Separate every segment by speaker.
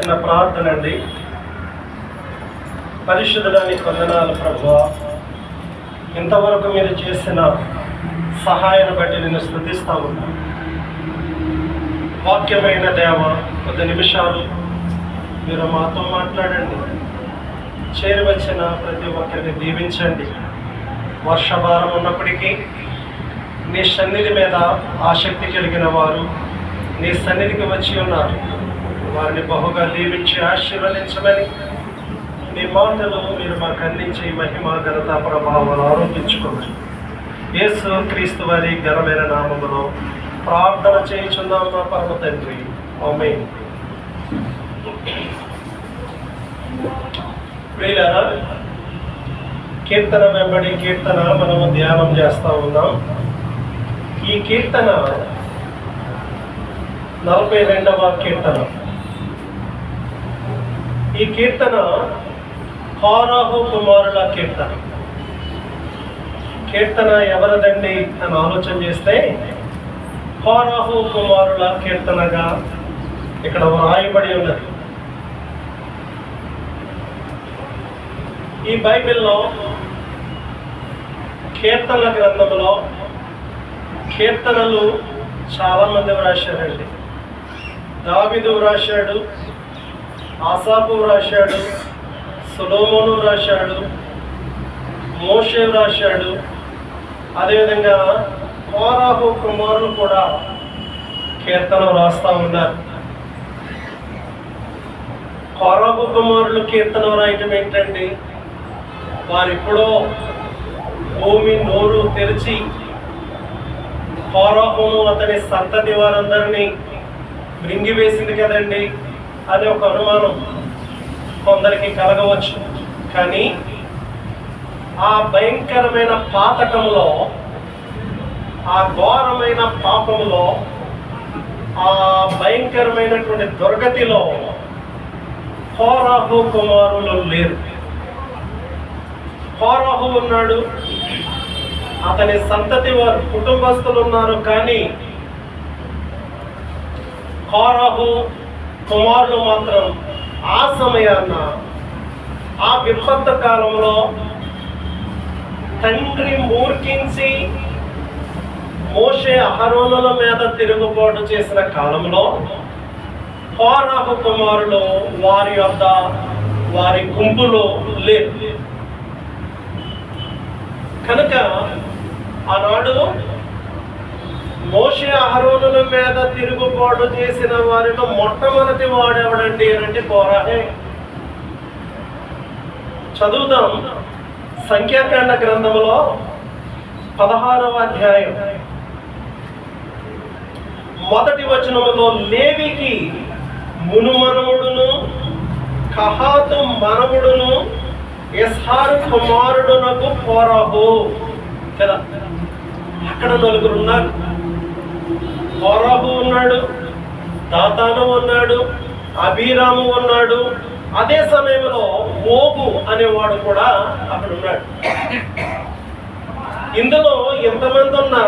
Speaker 1: చిన్న ప్రార్థన అండి. పరిశుద్ధుడానికి వందనాలు ప్రభువా, ఇంతవరకు మీరు చేసిన సహాయాన్ని బట్టి నేను స్తుతిస్తా ఉన్నాను. వాక్యమైన దేవ, కొద్ది నిమిషాలు మీరు మాతో మాట్లాడండి. చేరువచ్చిన ప్రతి ఒక్కరిని దీవించండి. వర్షభారం ఉన్నప్పటికీ నీ సన్నిధి మీద ఆసక్తి కలిగిన వారు నీ సన్నిధికి వచ్చి ఉన్నారు. వారిని బహుగా దీవించి ఆశీర్వదించమని నీ మాటలు మీరు మాకు అందించి మహిమ ఘనత ప్రభావాలు ఆరోపించుకోమని యేసు క్రీస్తు వారి ఘనమైన నామములో ప్రార్థన చేయుచున్నాం మా పరమ తండ్రి, ఆమేన్. ప్రియులారా, కీర్తన వెంబడి కీర్తన మనము ధ్యానం చేస్తూ ఉన్నాం. ఈ కీర్తన 42వ కీర్తన. ఈ కీర్తన కోరహు కుమారుల కీర్తన. కీర్తన ఎవరిదండి అని ఆలోచన చేస్తే కోరహు కుమారుల కీర్తనగా ఇక్కడ వ్రాయబడి ఉన్నది. ఈ బైబిల్లో కీర్తనల గ్రంథంలో కీర్తనలు చాలామంది వ్రాశారండి. దావీదు వ్రాశాడు, ఆసాపు వ్రాశాడు, సొలొమోను వ్రాశాడు, మోషే వ్రాశాడు. అదేవిధంగా కోరహు కుమారులు కూడా కీర్తన వ్రాస్తూ ఉన్నారు. కోరహు కుమారులు కీర్తన వ్రాయటం ఏంటండి? వారిప్పుడో భూమి నోరు తెరిచి కోరహును అతని సంతతి వారందరినీ మృంగివేసింది కదండి అని ఒక అనుమానం కొందరికి కలగవచ్చు. కానీ ఆ భయంకరమైన పాతకంలో, ఆ ఘోరమైన పాపంలో, ఆ భయంకరమైనటువంటి దుర్గతిలో కోరహు కుమారులు లేరు. కోరహు ఉన్నాడు, అతని సంతతి వారు కుటుంబస్తులు ఉన్నారు. కానీ కోరహు కుమారులు మాత్రం ఆ సమయాన్న, ఆ విపత్తు కాలంలో తండ్రి మూర్ఖించి మోషే అహరోనుల మీద తిరుగుబాటు చేసిన కాలంలో కోరహు కుమారులు వారి యొద్ద, వారి గుంపులో లేరు. కనుక ఆనాడు మోషే అహరోనుల మీద తిరుగుబాటు చేసిన వారిలో మొట్టమొదటి వాడెవడండి అని అంటే కోరహే. చదువుదాం. సంఖ్యాకాండ గ్రంథంలో 16వ అధ్యాయం 1వ వచనములో, లేవికి మునుమనముడును కహాతు మనముడును ఇస్హారు కుమారుడునకు కోరహు. కదా, అక్కడ నలుగురు ఉన్నారు. కోరహు ఉన్నాడు, దాతాను ఉన్నాడు, అబీరాము ఉన్నాడు. అదే సమయంలో ఓగు అనేవాడు కూడా అక్కడ ఉన్నాడు. ఇందులో ఎంతమంది ఉన్నా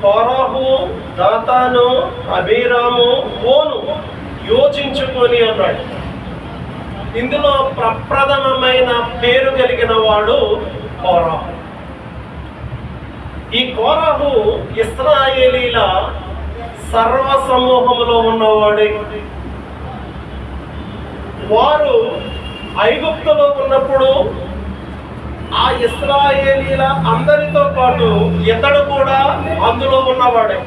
Speaker 1: కోరహు, దాతాను, అబీరాము, ఓను యోచించుకొని అన్నాడు. ఇందులో ప్రప్రథమమైన పేరు కలిగిన వాడు కోరహు. ఈ కోరహు ఇశ్రాయేలీల సర్వ సమూహములో ఉన్నవాడే. వారు ఐగుప్తులో ఉన్నప్పుడు ఆ ఇశ్రాయేలీల అందరితో పాటు ఇతడు కూడా అందులో ఉన్నవాడే.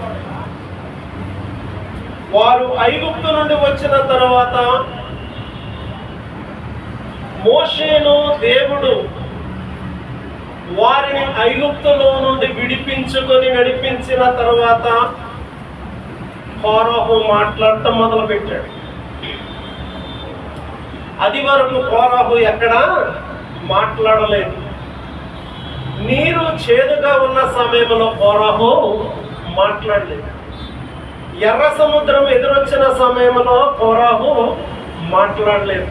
Speaker 1: వారు ఐగుప్తు నుండి వచ్చిన తర్వాత మోషేను దేవుడు వారిని ఐగుప్తులో నుండి విడిపించుకొని నడిపించిన తర్వాత కోరహు మాట్లాడటం మొదలుపెట్టాడు. అది వరకు కోరహు ఎక్కడా మాట్లాడలేదు. నీరు చేదుగా ఉన్న సమయంలో కోరహు మాట్లాడలేదు. ఎర్ర సముద్రం ఎదురొచ్చిన సమయంలో కోరహు మాట్లాడలేదు.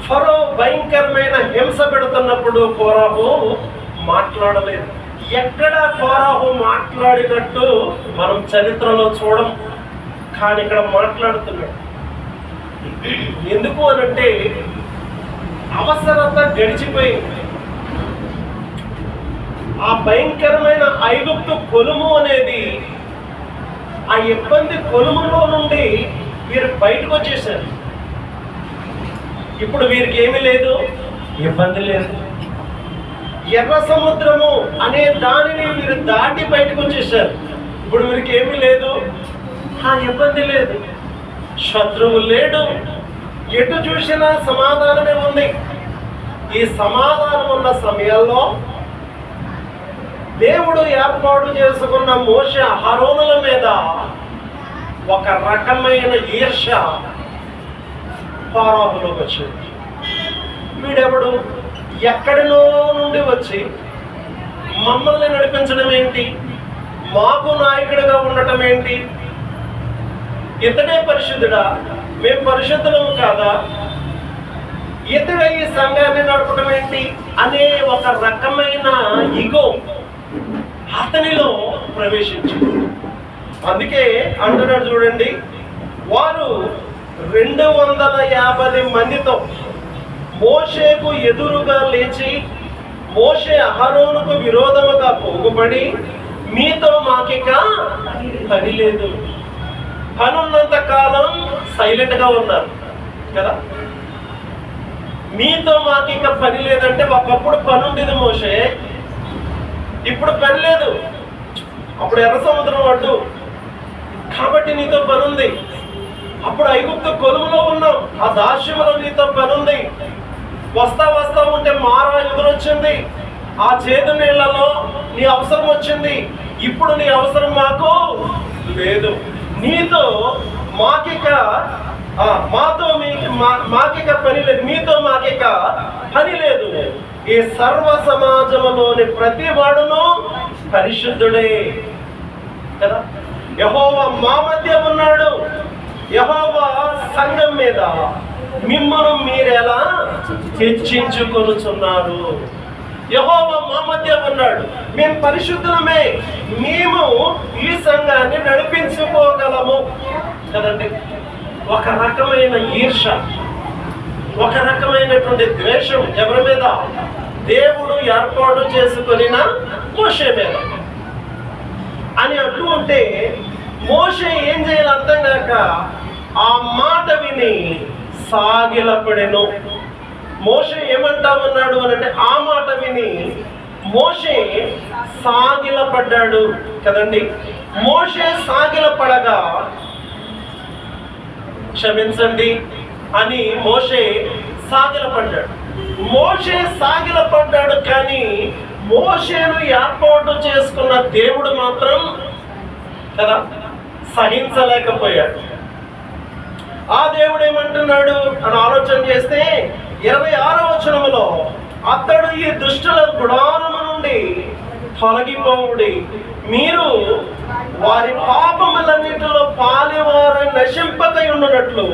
Speaker 1: ఫరో భయంకరమైన హింస పెడుతున్నప్పుడు కోరహు మాట్లాడలేదు. ఎక్కడ కోరహు మాట్లాడినట్టు మనం చరిత్రలో చూడం. కానీ ఇక్కడ మాట్లాడుతున్నాడు. ఎందుకు అనంటే అవసరత గడిచిపోయింది. ఆ భయంకరమైన ఐగుప్తు కొలుము అనేది, ఆ ఇబ్బంది కొలుములో నుండి వీరు బయటకు వచ్చేసారు. ఇప్పుడు వీరికి ఏమీ లేదు, ఇబ్బంది లేదు. ఎర్ర సముద్రము అనే దానిని వీరు దాటి బయటకు వచ్చేసారు. ఇప్పుడు వీరికి ఏమీ లేదు, ఆ ఇబ్బంది లేదు, శత్రువు లేడు, ఎటు చూసినా సమాధానమే ఉంది. ఈ సమాధానం ఉన్న సమయంలో దేవుడు ఏర్పాటు చేసుకున్న మోషే అహరోనుల మీద ఒక రకమైన ఈర్ష్య ఫరోలోకి వచ్చింది. వీడెవడు, ఎక్కడినో నుండి వచ్చి మమ్మల్ని నడిపించడం ఏంటి, మాకు నాయకుడిగా ఉండటం ఏంటి, ఇతడే పరిశుద్ధుడా, మేము పరిశుద్ధులము కాదా, ఇతడే ఈ సంఘాన్ని నడపడం ఏంటి అనే ఒక రకమైన ఇగో అతనిలో ప్రవేశించింది. అందుకే అంటున్నాడు చూడండి, వారు 250 మందితో మోషేకు ఎదురుగా లేచి, మోషే అహరోనుకు విరోధముగా పోగుపడి, మీతో మాకిక పని లేదు. పనున్నంత కాలం సైలెంట్గా ఉన్నారు కదా. మీతో మాకిక పని లేదంటే, ఒకప్పుడు పని ఉండేది మోషే, ఇప్పుడు పని లేదు. అప్పుడు ఎర్ర సముద్రం అడ్డు కాబట్టి నీతో పని ఉంది. అప్పుడు ఐగుప్తు కొలుములో ఉన్నాం, ఆ దాస్యములో నీతో పని ఉంది. వస్తా ఉంటే మారా ఎదురొచ్చింది, ఆ చేదు నీళ్లలో నీ అవసరం వచ్చింది. ఇప్పుడు నీ అవసరం మాకు లేదు. నీతో మాకిక మాకిక పని లేదు, మీతో మాకిక పని లేదు. ఈ సర్వ సమాజంలోని ప్రతి వాడును పరిశుద్ధుడే కదా. యెహోవా మా మధ్య ఉన్నాడు, యెహోవా సంఘం మీద మిమ్మల్ని మీరెలా హెచ్చించుకొనుచున్నారు. యెహోవా మా మధ్య ఉన్నాడు, మేము పరిశుద్ధులమే, మేము ఈ సంఘాన్ని నడిపించుకోగలము కదండి. ఒక రకమైన ఈర్ష, ఒక రకమైనటువంటి ద్వేషం ఎవరి మీద, దేవుడు ఏర్పాటు చేసుకొనిన మోషే మీద అని అంటూ ఉంటే, మోషే ఏం చేయాలి అర్థం కాక ఆ మాట విని సాగిలపడెను. మోషే ఏమంటా ఉన్నాడు అని అంటే, ఆ మాట విని మోషే సాగిలపడ్డాడు కదండి. మోషే సాగిలపడగా, క్షమించండి అని మోషే సాగిలపడ్డాడు. మోషే సాగిలపడ్డాడు, కానీ మోషేను ఏర్పాటు చేసుకున్న దేవుడు మాత్రం కదా సహించలేకపోయాడు. ఆ దేవుడు ఏమంటున్నాడు అని ఆలోచన చేస్తే 26వ వచనములో, అతడు ఈ దుష్టుల గుడారము నుండి తొలగిపోవుడి, మీరు వారి పాపములన్నిటిలో పాలివారు నశింపకై ఉన్నట్లు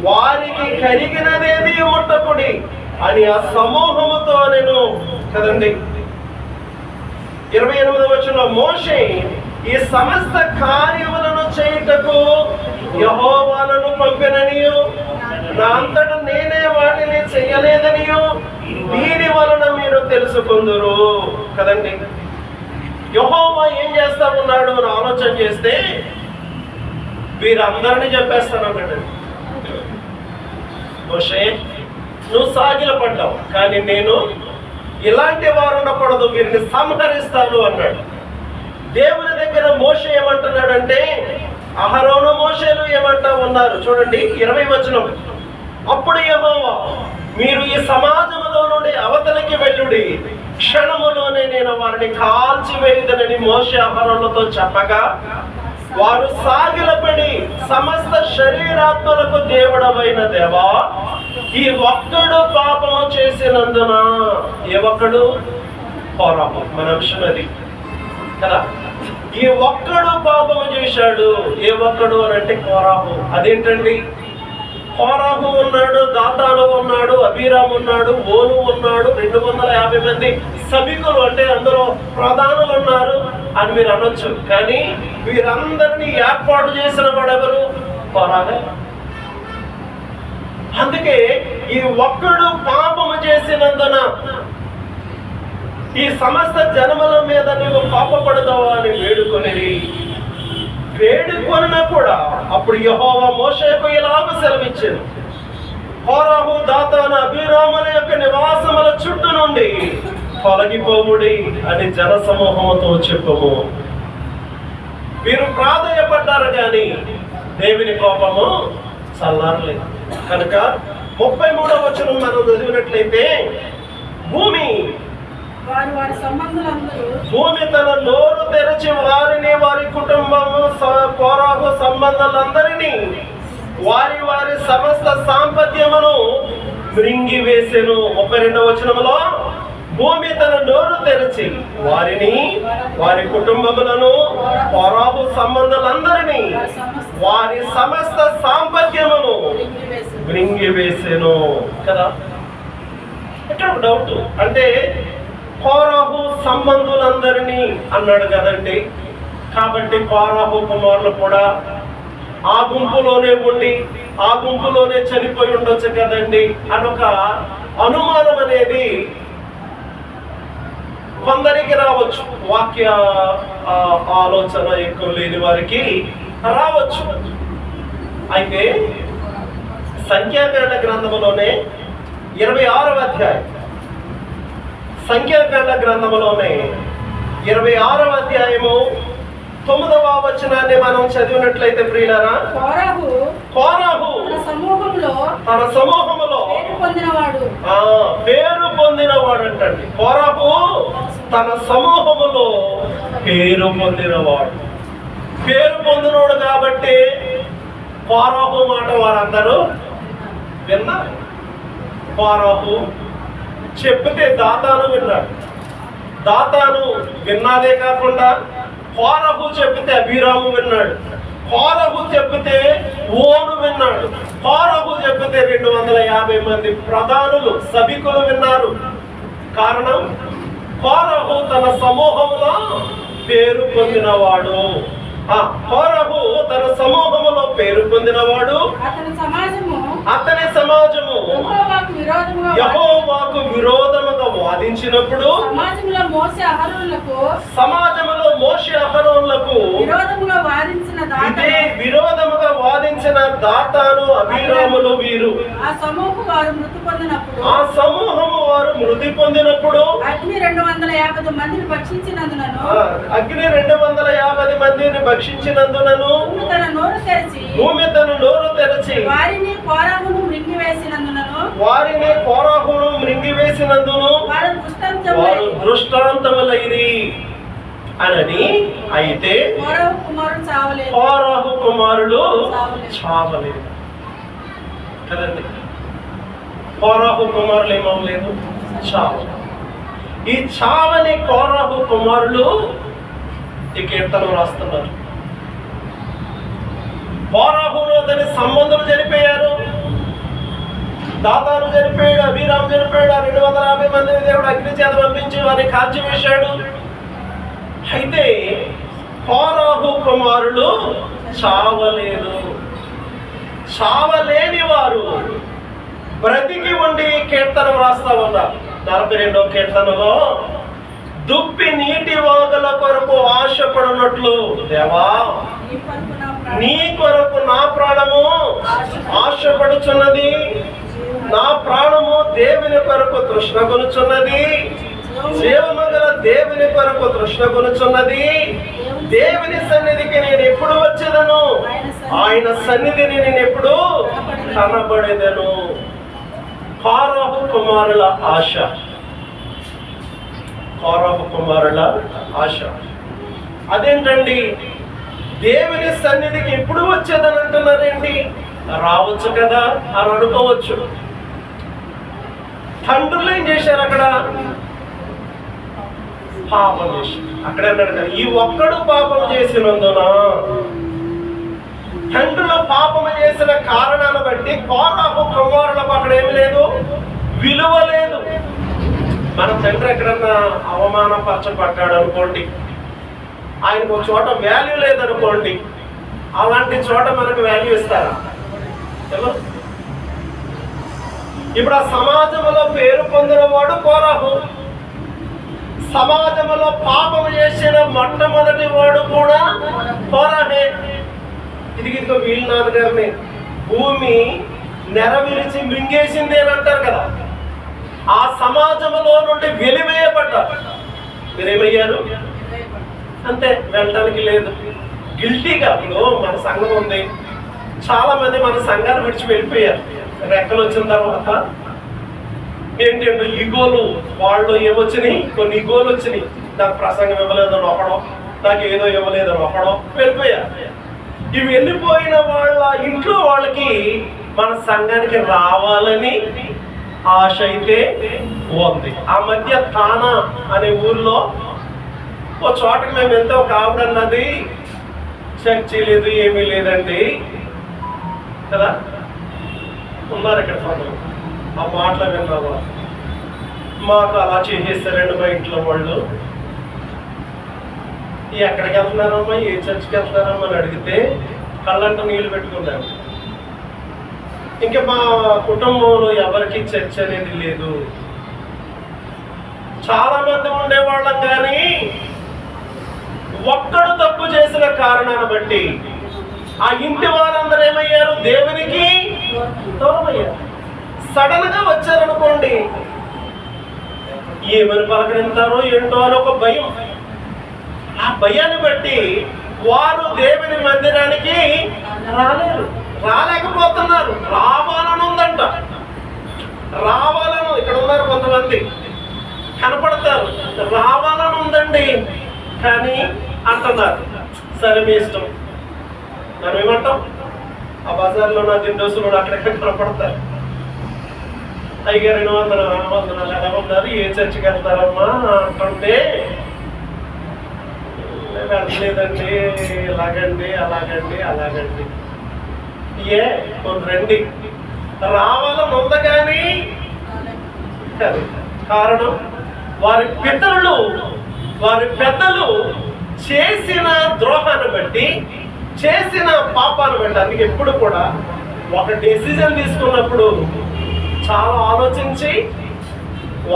Speaker 1: వారికి కలిగినదేది ముట్టకుడి అని ఆ సమూహముతో నేను కదండి. 28వ వచనంలో, మోషే ఈ సమస్త కార్యములను చేయుటకు యెహోవాను పంపిననియు, నా అంతట నేనే వాటిని చెయ్యలేదనియు దీని వలన మీరు తెలుసుకుందురు కదండి. యెహోవా ఏం చేస్తా ఉన్నాడు అని ఆలోచన చేస్తే, వీరందరినీ చెప్పేస్తాను అన్నాడు. మోషే, నువ్వు సాగిలపడ్డావు, కానీ నేను ఇలాంటి వారు ఉండకూడదు, వీరిని సంహరిస్తాను అన్నాడు. దేవుని దగ్గర మోషే ఏమంటున్నాడంటే, అహరోను మోషేలు ఏమంటా ఉన్నారు చూడండి 20వ వచనం, అప్పుడు యెహోవా, మీరు ఈ సమాజంలో నుండి అవతలికి వెళ్ళుడి, క్షణములోనే నేను వారిని కాల్చివేయుదనని మోషే అహరోనులతో చెప్పగా, వారు సాగిలపడి, సమస్త శరీరాత్మలకు దేవుడవైన దేవా, ఈ ఒక్కడు పాపము చేసినందున, ఏ ఒక్కడు పాపం, మన అంశం అది కదా. ఈ ఒక్కడు పాపము చేశాడు, ఏ ఒక్కడు అని అంటే కోరాహు. అదేంటండి, కోరాహు ఉన్నాడు, దాతాను ఉన్నాడు, అబీరాము ఉన్నాడు, ఓను ఉన్నాడు, 250 మంది సభికులు అంటే అందులో ప్రధానులు ఉన్నారు అని మీరు అనొచ్చు. కానీ వీరందరినీ ఏర్పాటు చేసిన వాడెవరు? కోరాహే. అందుకే ఈ ఒక్కడు పాపము చేసినందున ఈ సమస్త జనముల మీద నీవు పాపపడదావా అని వేడుకొనినా కూడా అప్పుడు యెహోవా మోషేకు ఇలాగ సెలవిచ్చాను, కోరహు దాతాను అబీరాముల యొక్క నివాసముల చుట్టూ నుండి తొలగిపోముడి అని జన సమూహముతో చెప్పము. వీరు ప్రాధేయపడ్డారు కానీ దేవుని కోపము చల్లారలేదు. కనుక 33వ వచనం మనం చదివినట్లయితే, భూమి తన నోరు తెరచి వారిని, వారి కుటుంబము, కోరహు సంబంధాలందరినీ, వారి వారి సమస్త సాంపత్యమును మృంగివేసెను. 32వ వచనములో, భూమి తన నోరు తెరచి వారిని, వారి కుటుంబములను, కోరహు సంబంధాలందరినీ, వారి సమస్త సాంపత్యమును మృంగివేసెను. కదా, ఇక్కడ ఒక డౌట్, అంటే కోరహు సంబంధులందరినీ అన్నాడు కదండి. కాబట్టి కోరహు కుమారులు కూడా ఆ గుంపులోనే ఉండి ఆ గుంపులోనే చనిపోయి ఉండొచ్చు కదండి అనొక అనుమానం అనేది కొందరికి రావచ్చు. వాక్య ఆలోచన ఎక్కువ లేని వారికి రావచ్చు. అయితే సంఖ్యాకాండ గ్రంథంలోనే 26వ అధ్యాయం, సంఖ్యాకాండ గ్రంథంలోనే 26వ అధ్యాయము 9వ వచనాన్ని మనం చదివినట్లయితే ప్రియులారా, కోరహు తన సమూహములో పేరు పొందినవాడు అంటండి. కోరహు తన సమూహములో పేరు పొందినవాడు. పేరు పొందినవాడు కాబట్టి కోరహు మాట వారందరూ విన్నారు. కోరహు చెప్తే దాతాను విన్నాడు. దాతాను విన్నాదే కాకుండా కోరహు చెప్తే అబీరాము విన్నాడు. కోరహు చెప్తే ఓను విన్నాడు. కోరహు చెప్తే 250 మంది ప్రధానులు, సభికులు విన్నారు. కారణం, కోరహు తన సమూహంలో పేరు పొందినవాడు. కోరహు తన సమూహములో పేరు పొందినవాడు. అతని సమాజము యెహోవాకు విరోధముగా వాదించినప్పుడు సమాజములో మోషే అహరోనులకు విరోధముగా వాదించిన దాతాను అబీరాములు వీరు. ఆ సమూహము వారు మృతి పొందినప్పుడు అగ్ని 250 మందిని భక్షించినందునను భూమి తన నోరు తెరచి వారిని కోరహును మృంగివేసినందును వారు దృష్టాంతములైరి అనని. అయితే కోరహు కుమారులు చావలేదు కదండి. కోరహు కుమారులు ఏమవలేదు, చావలేదు. ఈ చావని కోరహు కుమారులు ఈ కీర్తన రాస్తున్నారు. కోరహును అతని సంబంధులు చనిపోయారు. దాతాను చనిపోయాడు, అబీరాము చనిపోయాడు. 250 మందిని దేవుడు అగ్ని చేత పంపించి వారిని కాల్చివేశాడు. అయితే కోరహు కుమారులు చావలేదు. చావలేని వారు బ్రతికి ఉండి కీర్తన రాస్తా ఉన్నారు. 42వ కీర్తనలో, దుప్పి నీటి వాగుల కొరకు ఆశపడినట్లు, దేవా నీ కొరకు నా ప్రాణము ఆశపడుచున్నది. నా ప్రాణము దేవుని కొరకు తృష్ణ కొనుచున్నది. జీవమగల దేవుని కొరకు తృష్ణ కొనుచున్నది. దేవుని సన్నిధికి నేను ఎప్పుడు వచ్చేదను, ఆయన సన్నిధిని నేను ఎప్పుడు కనబడేదను. కోరహు కుమారుల ఆశ, కోరహు కుమారుల ఆశ అదేంటండి? దేవుని సన్నిధికి ఎప్పుడు వచ్చేదని అంటున్నారేంటి? రావచ్చు కదా అని అనుకోవచ్చు. తండ్రులు ఏం చేశారు? అక్కడ పాపం చేశారు. అక్కడే అన్నాడు కదా, ఈ ఒక్కడు పాపం చేసినందున. తండ్రులు పాపము చేసిన కారణాన్ని బట్టి కోరహు కుమారులకు అక్కడ ఏమి లేదు, విలువ లేదు. మన తండ్రి ఎక్కడన్నా అవమానపరచబడ్డాడు అనుకోండి, ఆయనకు ఒక చోట వాల్యూ లేదనుకోండి, అలాంటి చోట మనకు వాల్యూ ఇస్తారా? ఇప్పుడు ఆ సమాజంలో పేరు పొందిన వాడు కోరహు. సమాజంలో పాపం చేసిన మొట్టమొదటి వాడు కూడా కోరహే. ఇదిగో వీళ్ళ నాన్నగారిని భూమి నెరవేర్చి మింగేసింది అని అంటారు కదా. ఆ సమాజంలో నుండి వెలివేయబడ్డారు. మీరేమయ్యారు? అంతే, వెళ్ళటానికి లేదు. గిల్టీగా. ఇప్పుడు మన సంఘం ఉంది, చాలా మంది మన సంఘాన్ని విడిచి వెళ్ళిపోయారు. రెక్కలు వచ్చిన తర్వాత ఏంటంటే ఈగోలు, వాళ్ళు ఏమొచ్చినాయి, కొన్ని ఈగోలు వచ్చినాయి. నాకు ప్రసంగం ఇవ్వలేదని ఒకడో, నాకు ఏదో ఇవ్వలేదని ఒకడో వెళ్ళిపోయారు. ఇవి వెళ్ళిపోయిన వాళ్ళ ఇంట్లో వాళ్ళకి మన సంఘానికి రావాలని ఆశ అయితే ఉంది. ఆ మధ్య తానా అనే ఊర్లో ఓ చోటకి మేము వెళ్తే ఒక ఆవిడ అన్నది, చర్చి లేదు ఏమీ లేదండి కదా, ఉన్నారు ఇక్కడ కొందరు. ఆ మాటలు విన్నావా, మాకు అలా చేసేస్తారండి మా ఇంట్లో వాళ్ళు. ఎక్కడికి వెళ్తున్నారమ్మా, ఏ చర్చికి వెళ్తున్నారమ్మా అని అడిగితే కళ్ళంట నీళ్ళు పెట్టుకున్నారు. ఇంకా మా కుటుంబంలో ఎవరికి చర్చ అనేది లేదు. చాలా మంది ఉండేవాళ్ళం కానీ ఒక్కడు తప్పు చేసిన కారణాన్ని బట్టి ఆ ఇంటి వారందరూ ఏమయ్యారు? దేవునికి దూరమయ్యారు. సడన్ గా వచ్చారనుకోండి, ఏమని పలకరింతారో ఏంటో అని ఒక భయం. ఆ భయాన్ని బట్టి వారు దేవుని మందిరానికి రాలేకపోతున్నారు. రావాలని ఉందంట, రావాలను. ఇక్కడ ఉన్నారు కొంతమంది కనపడతారు, రావాలని ఉందండి కానీ అంటున్నారు. సరే మీ ఇష్టం. మనం ఏమంటాం? ఆ బజార్లో నా దిండోసులు అక్కడెక్కడ కనపడతారు. అయ్యారు 200 ఎలా ఉన్నారు, ఏ చర్చికి వెళ్తారమ్మా అంటుంటే వెళ్ళలేదండి, ఇలాగండి అలాగండి అలాగండి. ఏ కొన్ని రండి, రావాలని ఉంది కానీ కారణం వారి పెద్దలు చేసిన ద్రోహాన్ని బట్టి, చేసిన పాపాన్ని బట్టి. అందుకే ఎప్పుడు కూడా ఒక డెసిజన్ తీసుకున్నప్పుడు చాలా ఆలోచించి,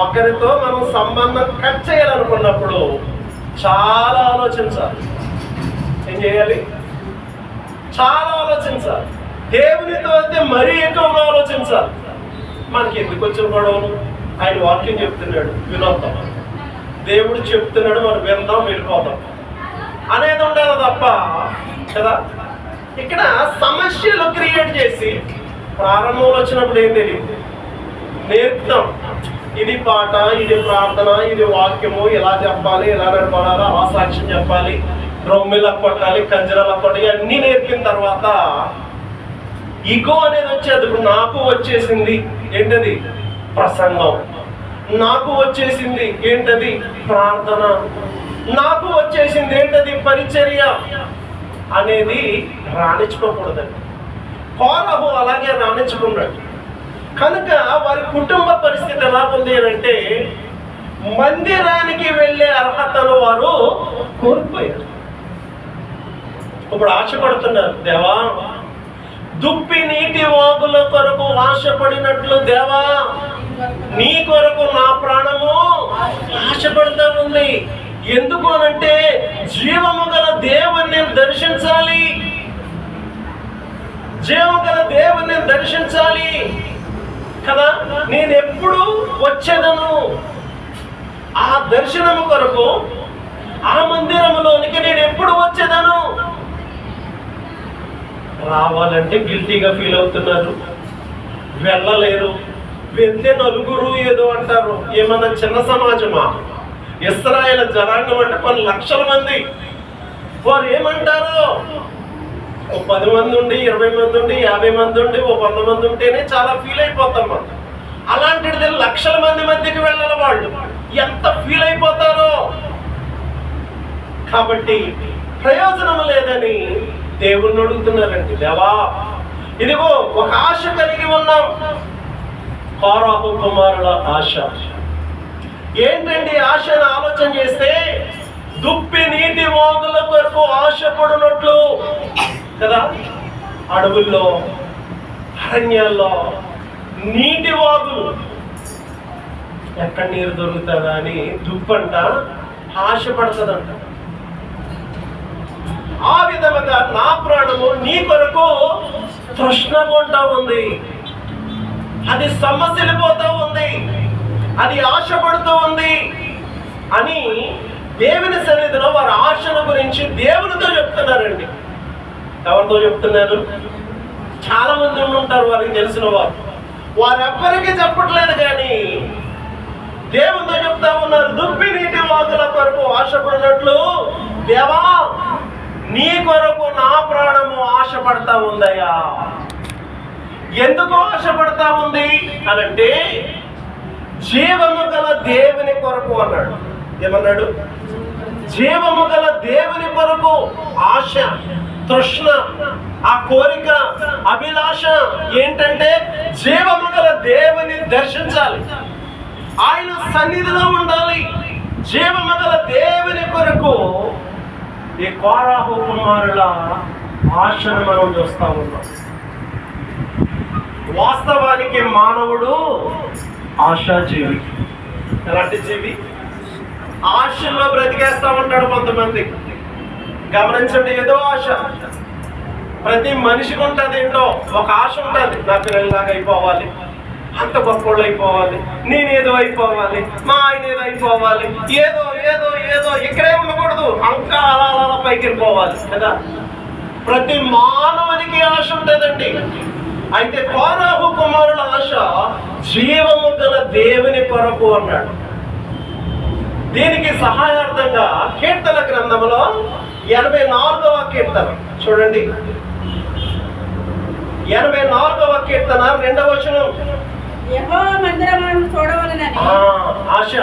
Speaker 1: ఒకరితో మనం సంబంధం కట్ చేయాలనుకున్నప్పుడు చాలా ఆలోచించాలి. ఏం చేయాలి? చాలా ఆలోచించాలి. దేవునితో అయితే మరీ ఎక్కువగా ఆలోచించాలి. మనకి ఎందుకు వచ్చిన గొడవలు? ఆయన వాక్యం చెప్తున్నాడు, వినోద్దాం. దేవుడు చెప్తున్నాడు, మనం విందాం, వెళ్ళిపోదాం అనేది ఉండాలి తప్ప కదా. ఇక్కడ సమస్యలు క్రియేట్ చేసి ప్రారంభంలో వచ్చినప్పుడు ఏం తెలియదు, నేర్పుతాం. ఇది పాట, ఇది ప్రార్థన, ఇది వాక్యము, ఇలా చెప్పాలి, ఇలా నడపాలి, అలా సాక్ష్యం చెప్పాలి, రొమ్మిలా కొట్టాలి, కంజరాలా కొట్టాలి, అన్నీ నేర్పిన తర్వాత ఈగో అనేది వచ్చేది. ఇప్పుడు నాకు వచ్చేసింది ఏంటది? ప్రసంగం. నాకు వచ్చేసింది ఏంటది? ప్రార్థన. నాకు వచ్చేసింది ఏంటది? పరిచర్య అనేది రాణించుకోకూడదండి. కోరహు అలాగే రాణించుకున్నాడు. కనుక వారి కుటుంబ పరిస్థితి ఎలా ఉంది అంటే, మందిరానికి వెళ్ళే అర్హతను వారు కోల్పోయారు. ఇప్పుడు ఆశపడుతున్నారు, దేవా దుప్పి నీటి వాగుల కొరకు ఆశపడినట్లు దేవా నీ కొరకు నా ప్రాణము ఆశపడుతూ ఉంది. ఎందుకు అనంటే, జీవము గల దేవుణ్ణి దర్శించాలి, జీవము గల దేవుణ్ణి దర్శించాలి కదా. నేను ఎప్పుడు వచ్చేదను ఆ దర్శనము కొరకు, ఆ మందిరములోనికి నేను ఎప్పుడు వచ్చేదను. రావాలంటే గిల్టీగా ఫీల్ అవుతున్నారు, వెళ్ళలేరు. వెళ్తే నలుగురు ఏదో అంటారు. ఏమన్నా చిన్న సమాజమా? ఇశ్రాయేలు జనాంగం అంటే కొన్ని లక్షల మంది. వారు ఏమంటారు? 10 మంది ఉండి, 20 మంది ఉండి, 50 మంది ఉండి, 100 మంది ఉంటేనే చాలా ఫీల్ అయిపోతాం మనం. అలాంటిది లక్షల మంది మధ్యకి వెళ్ళాలి, వాళ్ళు ఎంత ఫీల్ అయిపోతారో. కాబట్టి ప్రయోజనం లేదని దేవుణ్ణి అడుగుతున్నారండి. దేవా ఇదిగో ఒక ఆశ కలిగి ఉన్నాం. కోరహు కుమారుల ఆశ ఏంటండి? ఆశను ఆలోచన చేస్తే, దుప్పి నీటి వాగుల కొరకు ఆశపడినట్లు కదా. అడవుల్లో, అరణ్యాల్లో నీటి వాగులు. ఎక్కడ నీరు దొరుకుతుందా అని దుప్పంట ఆశపడుతుందంట. ఆ విధముగా నా ప్రాణము నీ కొరకు తృష్ణగొంటా ఉంది, అది సమస్యలిపోతూ ఉంది, అది ఆశపడుతూ ఉంది అని దేవుని సన్నిధిలో వారి ఆశల గురించి దేవునితో చెప్తున్నారండి. ఎవరితో చెప్తున్నారు? చాలా మంది ఉంటారు వారికి తెలిసిన వారెవ్వరికి చెప్పట్లేదు, కానీ దేవునితో చెప్తా ఉన్నారు. దుప్పి నీటి వాగుల కొరకు ఆశపడినట్లు దేవా నీ కొరకు నా ప్రాణము ఆశపడతా ఉందయ్యా. ఎందుకు ఆశపడతా ఉంది అనంటే జీవము గల దేవుని కొరకు అన్నాడు. ఏమన్నాడు? జీవము గల దేవుని కొరకు ఆశ, తృష్ణ, ఆ కోరిక, అభిలాష ఏంటంటే జీవము గల దేవుని దర్శించాలి, ఆయన సన్నిధిలో ఉండాలి. జీవము గల దేవుని కొరకు ఈ కోరాహు కుమారుల ఆశను మనం చూస్తా ఉన్నాం. వాస్తవానికి మానవుడు ఆశాజీవి. ఎలాంటి జీవి? ఆశల్లో బ్రతికేస్తా ఉంటాడు కొంతమంది. గమనించండి, ఏదో ఆశ ప్రతి మనిషికి ఉంటుంది. ఏంటో ఒక ఆశ ఉంటుంది, నా పిల్లలాగా అయిపోవాలి, అంత గొప్పళ్ళు అయిపోవాలి, నేనేదో అయిపోవాలి, మా ఆయన ఏదో అయిపోవాలి, ఏదో ఏదో ఏదో ఇక్కడే ఉండకూడదు, ఇంకా అలా అలా పైకి వెళ్ళిపోవాలి కదా. ప్రతి మానవునికి ఆశ ఉంటుందండి. అయితే కోరాహు కుమారుల ఆశ జీవము గల దేవుని కొరకు అన్నాడు. దీనికి సహాయార్థంగా కీర్తన గ్రంథంలో 84వ కీర్తన చూడండి. 84వ కీర్తన 2వ వచనం.
Speaker 2: యెహోవా మందిరమును చూడవలెనని
Speaker 1: ఆశ.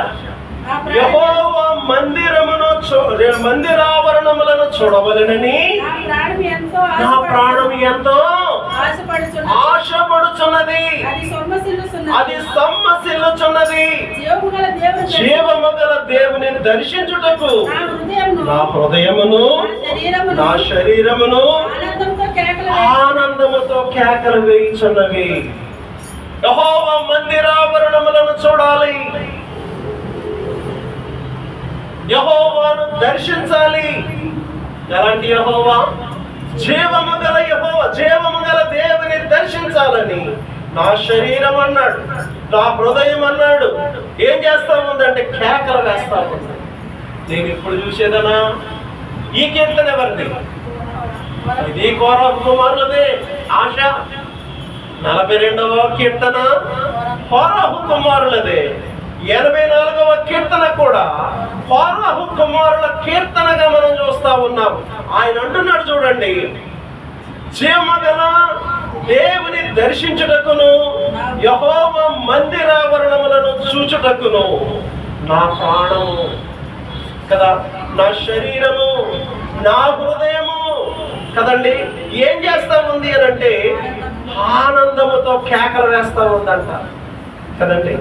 Speaker 1: యెహోవా మందిరావరణములను చూడవలెనని నా ప్రాణం ఎంతో ఆశపడుచున్నది, అది సొమ్మసిల్లుచున్నది. జీవము గల దేవుని దర్శించుటకు నా హృదయమును నా శరీరమును ఆనందముతో కేకలు వేయుచున్నవి. యెహోవా మందిరావరణములను చూడాలి, యెహోవాను దర్శించాలి. ఎలాంటి యెహోవా? జీవము గల యెహోవా, జీవము గల దేవుని దర్శించాలని నా శరీరం అన్నాడు, నా హృదయం అన్నాడు. ఏం చేస్తా ఉందంటే కేకలు వేస్తా ఉంది. నేను ఇప్పుడు చూసేదనా? ఈ కీర్తన ఎవరిది? ఇది కోరాహు కుమారులదే ఆశ. 42వ కీర్తన కోరాహు కుమారులదే. 84వ కీర్తన కూడా కోరాహు కుమారుల కీర్తనగా మనం చూస్తా ఉన్నాం. ఆయన అంటున్నాడు చూడండి, జీవగల దేవుని దర్శించుటకును యెహోవా మందిరావరణములను చూచుటకును నా ప్రాణము కదా, నా శరీరము, నా హృదయము కదండి ఏం చేస్తా ఉంది అని అంటే ఆనందముతో కేకలు వేస్తా ఉందంట కదండి.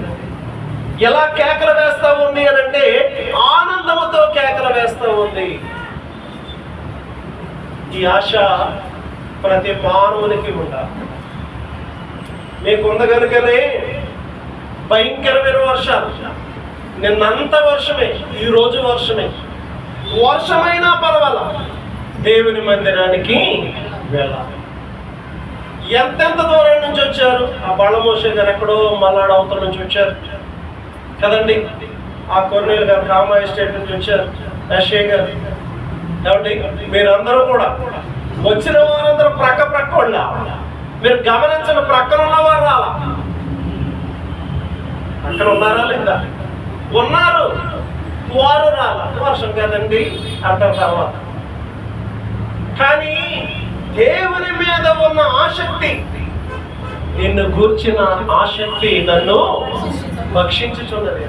Speaker 1: ఎలా కేకలు వేస్తా ఉంది అని అంటే ఆనందముతో కేకలు వేస్తా ఉంది. ఈ ఆశ ప్రతి మానవునికి ఉండాలి. మీకుంది కనుకనే భయంకరమైన వర్షాలు, నిన్నంత వర్షమే, ఈరోజు వర్షమే, వర్షమైనా పర్వాలా దేవుని మందిరానికి వెళ్ళాలి. ఎంతెంత దూరం నుంచి వచ్చారు? ఆ బళ్ళమోషే గారు ఎక్కడో మల్లాడు అవతల నుంచి వచ్చారు కదండి. ఆ కొర్నేలు గారు కామా ఎస్టేట్ నుంచి వచ్చారు, యశ్ఏ గారు. కాబట్టి మీరందరూ కూడా వచ్చిన వారందరూ ప్రక్క వాళ్ళ. మీరు గమనించిన ప్రక్కన ఉన్నవారు రాలా? అక్కడ ఉన్నారా లేదా? ఉన్నారు, వారు రాలా. వర్షం కదండి అంటారు తర్వాత. కానీ దేవుని మీద ఉన్న ఆసక్తి, నిన్ను గూర్చిన ఆసక్తి నన్ను భక్షించుచున్నది.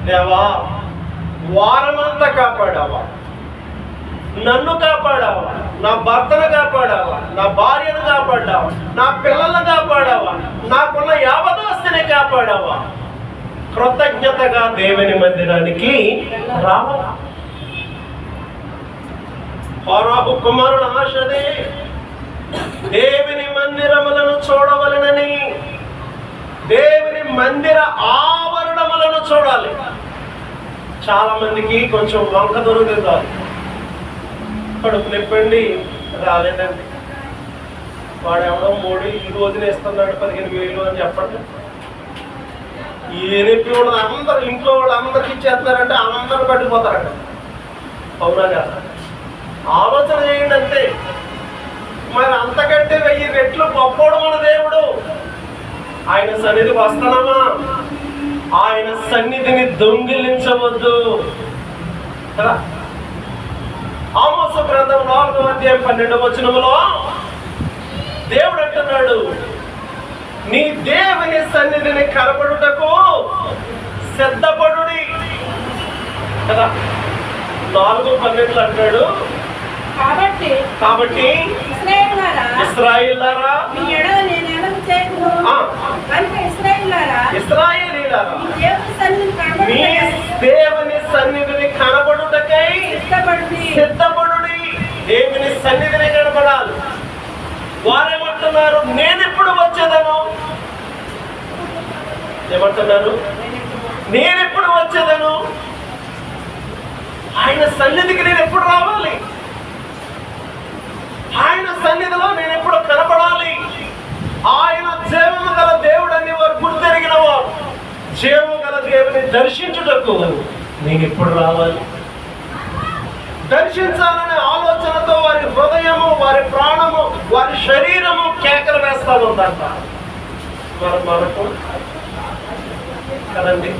Speaker 1: దేవా వారమంతా కాపాడావా, నన్ను కాపాడావా, నా భర్తను కాపాడావా, నా భార్యను కాపాడావా, నా పిల్లలను కాపాడావా, నాకున్న యావదాస్తిని కాపాడావా. కృతజ్ఞతగా దేవుని మందిరానికి రావాలా. కోరాహు కుమారుల ఆశదే దేవుని మందిరములను చూడవలెనని చాలా మందికి కొంచెం వంక దొరుకుతుంది, కడుపు నొప్పండి రాలేదండి, వాడెవడో మోడీ ఈ రోజున ఇస్తున్నాడు 15,000 అని చెప్పండి. ఏ నొప్పి కూడా అందరు ఇంట్లో వాళ్ళు అందరికి ఇచ్చేస్తున్నారంటే అందరూ పట్టిపోతారంట. అవునా కదా? ఆలోచన చేయండి అంతే. మరి అంతకంటే 1000 రెట్లు గొప్పోడు మన దేవుడు. ఆయన సన్నిధికి వస్తున్నామా? ఆయన సన్నిధిని దొంగిలించవద్దు కదా. ఆమోసు గ్రంథం 4వ అధ్యాయం 12వ వచనములో దేవుడు అంటున్నాడు, నీ దేవుని సన్నిధిని కనబడుటకు సిద్ధపడుడి కదా. 4:12 అంటాడు, కాబట్టి ఇశ్రాయేలులారా మీ దేవుని సన్నిధిని కనబడుటకై సిద్ధపడుడి. దేవుని సన్నిధిని కనబడాలి. వారేమంటున్నారు, నేనెప్పుడు వచ్చేదను? ఏమంటున్నారు? నేనెప్పుడు వచ్చేదను? ఆయన సన్నిధికి నేను ఎప్పుడు రావాలి? ఆయన సన్నిధిలో నేను ఎప్పుడు కనపడాలి? ఆయన జీవము గల దేవుడు అని వారు గుర్తెరిగిన వారు జీవము గల దేవుని దర్శించుటకు నేను ఎప్పుడు రావాలి? దర్శించాలనే ఆలోచనతో వారి హృదయము, వారి ప్రాణము, వారి శరీరము కేకలు వేస్తా ఉందంట. మనకు కదండి,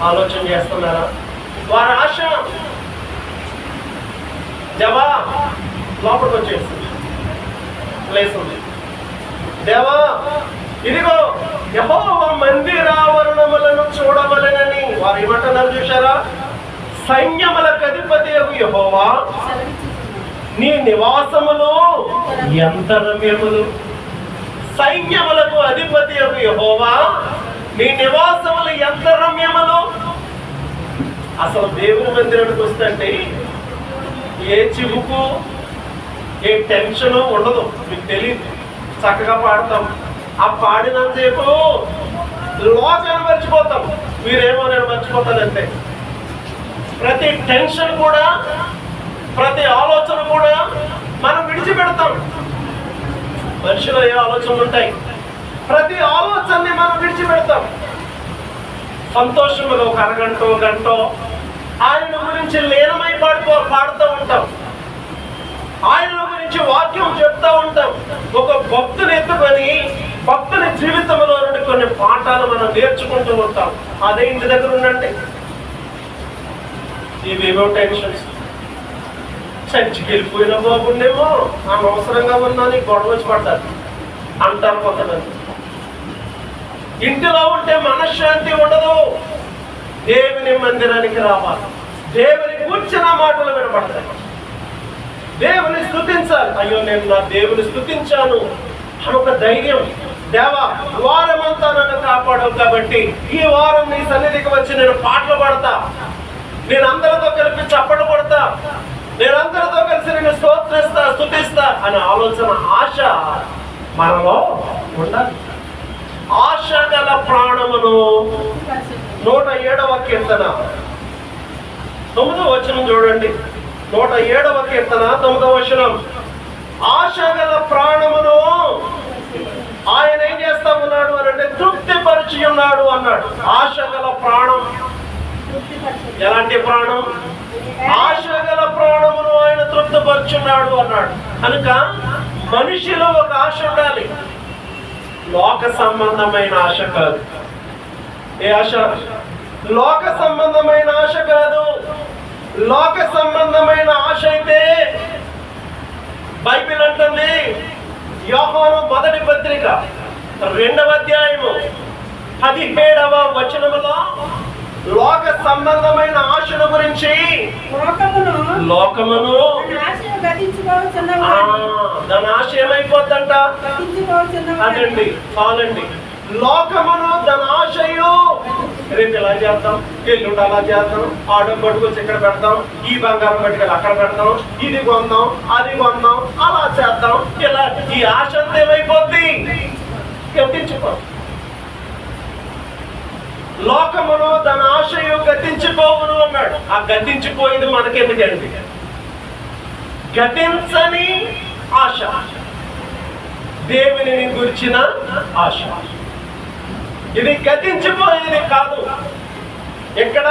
Speaker 1: ఆలోచన చేస్తున్నారా? వారి ఆశ దేవా లోపలికి వచ్చేసి ప్లేస్ ఉంది. దేవా ఇదిగో యెహోవా మందిరావరణములను చూడవలెనని వారు ఏమంటున్నారు చూశారా? సైన్యములకు అధిపతి యెహోవా నీ నివాసములు ఎంత రమ్యములు. సైన్యములకు అధిపతి యెహోవా నీ నివాసములు ఎంత రమ్యములు. అసలు దేవుని మందిరానికి వస్తుంటే ఏ చివుకు, ఏ టెన్షన్ ఉండదు. మీకు తెలియదు, చక్కగా పాడతాం. ఆ పాడినంతసేపు లోకాన్ని మర్చిపోతాం. మీరేమో నేను మర్చిపోతానంటే ప్రతి టెన్షన్ కూడా, ప్రతి ఆలోచన కూడా మనం విడిచిపెడతాం. మనిషిలో ఏ ఆలోచనలు ఉంటాయి, ప్రతి ఆలోచనని మనం విడిచిపెడతాం. సంతోషంలో ఒక అరగంటో గంటో ఆయన గురించి లీనమై పాడుతూ ఉంటాం. ఆయన గురించి వాక్యం చెప్తా ఉంటాం. ఒక భక్తుని ఎత్తుకొని భక్తుని జీవితంలో నుండి కొన్ని పాఠాలు మనం నేర్చుకుంటూ ఉంటాం. అదే ఇంటి దగ్గర ఉండండి, ఇవేవో టెన్షన్స్. చర్చికి వెళ్ళిపోయినా బాగుండేమో, అనవసరంగా ఉన్నాను గొడవ వచ్చి పడ్డారు అంటారు కొంతమంది. ఇంటిలో ఉంటే మనశ్శాంతి ఉండదు. దేవుని మందిరానికి రావాలి. దేవుని కూర్చున్న మాటలు వినపడతాయి. దేవుని స్తుతించాలి. అయ్యో నేను నా దేవుని స్తుతించాను అని ఒక ధైర్యం. దేవా వారమంతా నన్ను కాపాడవు కాబట్టి ఈ వారం నీ సన్నిధికి వచ్చి నేను పాటలు పాడతా, నేను అందరితో కలిపి చప్పట్లు కొడతా, నేను అందరితో కలిసి నేను స్తోత్రిస్తా, స్తుతిస్తా అనే ఆలోచన, ఆశ మనలో ఉండాలి. ఆశ గల ప్రాణమును 107వ కీర్తన 9వ వచనం చూడండి. 107వ కీర్తన 9వ వచనం. ఆశ గల ప్రాణమును ఆయన ఏం చేస్తా ఉన్నాడు అని అంటే తృప్తిపరిచి ఉన్నాడు అన్నాడు. ఆశ గల ప్రాణం ఎలాంటి ప్రాణం? ఆశ గల ప్రాణమును ఆయన తృప్తిపరుచున్నాడు అన్నాడు. కనుక మనిషిలో ఒక ఆశ ఉండాలి. లోక సంబంధమైన ఆశ కాదు. ఏ ఆశ? లోక సంబంధమైన ఆశ కాదు. లోక సంబంధమైన ఆశ అయితే బైబిల్ అంటుంది, యోహాను మొదటి పత్రిక 2వ అధ్యాయము 17వ వచనములో లోక సంబంధమైన ఆశల గురించి, లోకమును దాని ఆశ ఏమైపోద్దంట? అదండి చాలండి. లోకమును దాని ఆశయు, రేపు ఇలా చేద్దాం, ఎల్లుండి అలా చేద్దాం, ఆటో పట్టుకొచ్చి ఇక్కడ పెడతాం, ఈ బంగారం పట్టుకెళ్ళి అక్కడ పెడతాం, ఇది కొందాం, అది కొందాం, అలా చేద్దాం, ఇలా ఈ ఆశ అంతా ఏమైపోద్ది? ఎత్తించుకో. లోకమును తన ఆశయు గతించిపోవును అన్నాడు. ఆ గతించిపోయింది మనకెందుకండి? గతించని ఆశ, దేవుని గురించిన ఆశ. ఇది గతించిపోయేది కాదు. ఇక్కడ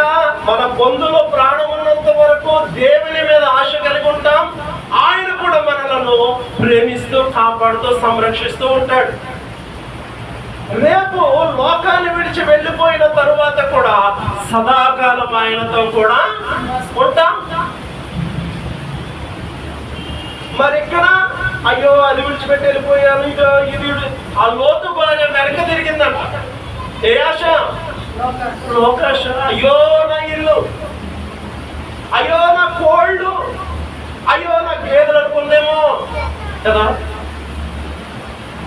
Speaker 1: మన పొందులో ప్రాణం ఉన్నంత వరకు దేవుని మీద ఆశ కలిగి ఉంటాం. ఆయన కూడా మనలను ప్రేమిస్తూ, కాపాడుతూ, సంరక్షిస్తూ ఉంటాడు. రేపు లోకాన్ని విడిచి వెళ్ళిపోయిన తరువాత కూడా సదాకాలం ఆయనతో కూడా ఉంటాం. మరి ఇక్కడ అయ్యో అది విడిచిపెట్టి వెళ్ళిపోయాను, ఇదో ఇది ఆ లోతు భార్య వెనక తిరిగిందంట. ఏ ఆశ? లోకాశ. అయ్యో నా ఇల్లు, అయ్యో నా కోళ్ళు, అయ్యో నా గేదెలు అనుకుందేమో కదా.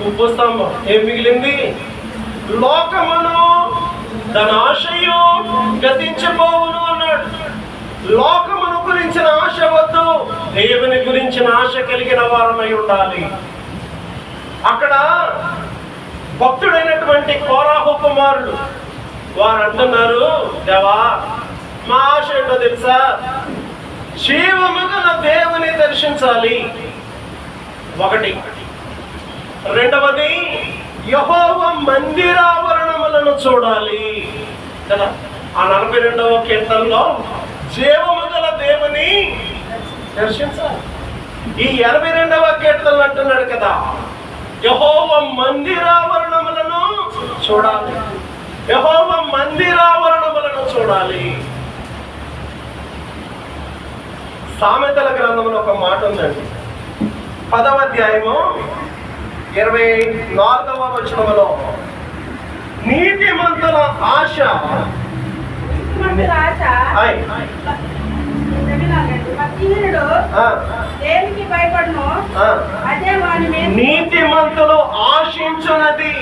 Speaker 1: ఉప్పు స్తంభం ఏం మిగిలింది? లోకమును తన ఆశయు గతించిపోవును అన్నాడు. లోకమును గురించిన ఆశ వద్దు, దేవుని గురించిన ఆశ కలిగిన వారమై ఉండాలి. అక్కడ భక్తుడైనటువంటి కోరాహు కుమారుడు వారు అంటున్నారు, దేవా మా ఆశ ఏంటో తెలుసా? జీవము గల దేవుని దర్శించాలి ఒకటి. రెండవది యెహోవా మందిరావరణములను చూడాలి కదా. ఆ 42వ కీర్తనలో జీవము గల దేవుని దర్శించాలి. ఈ 82వ కీర్తనలు అంటున్నాడు కదా, యెహోవా మందిరావరణములను చూడాలి, యెహోవా మందిరావరణములను చూడాలి. సామెతల గ్రంథంలో ఒక మాట ఉందండి, 10వ అధ్యాయము 24వ వచనములో, నీతిమంతుల ఆశ
Speaker 2: దేనికి భయపడును, అదే వాని మీద
Speaker 1: నీతిమంతులు ఆశించున్నది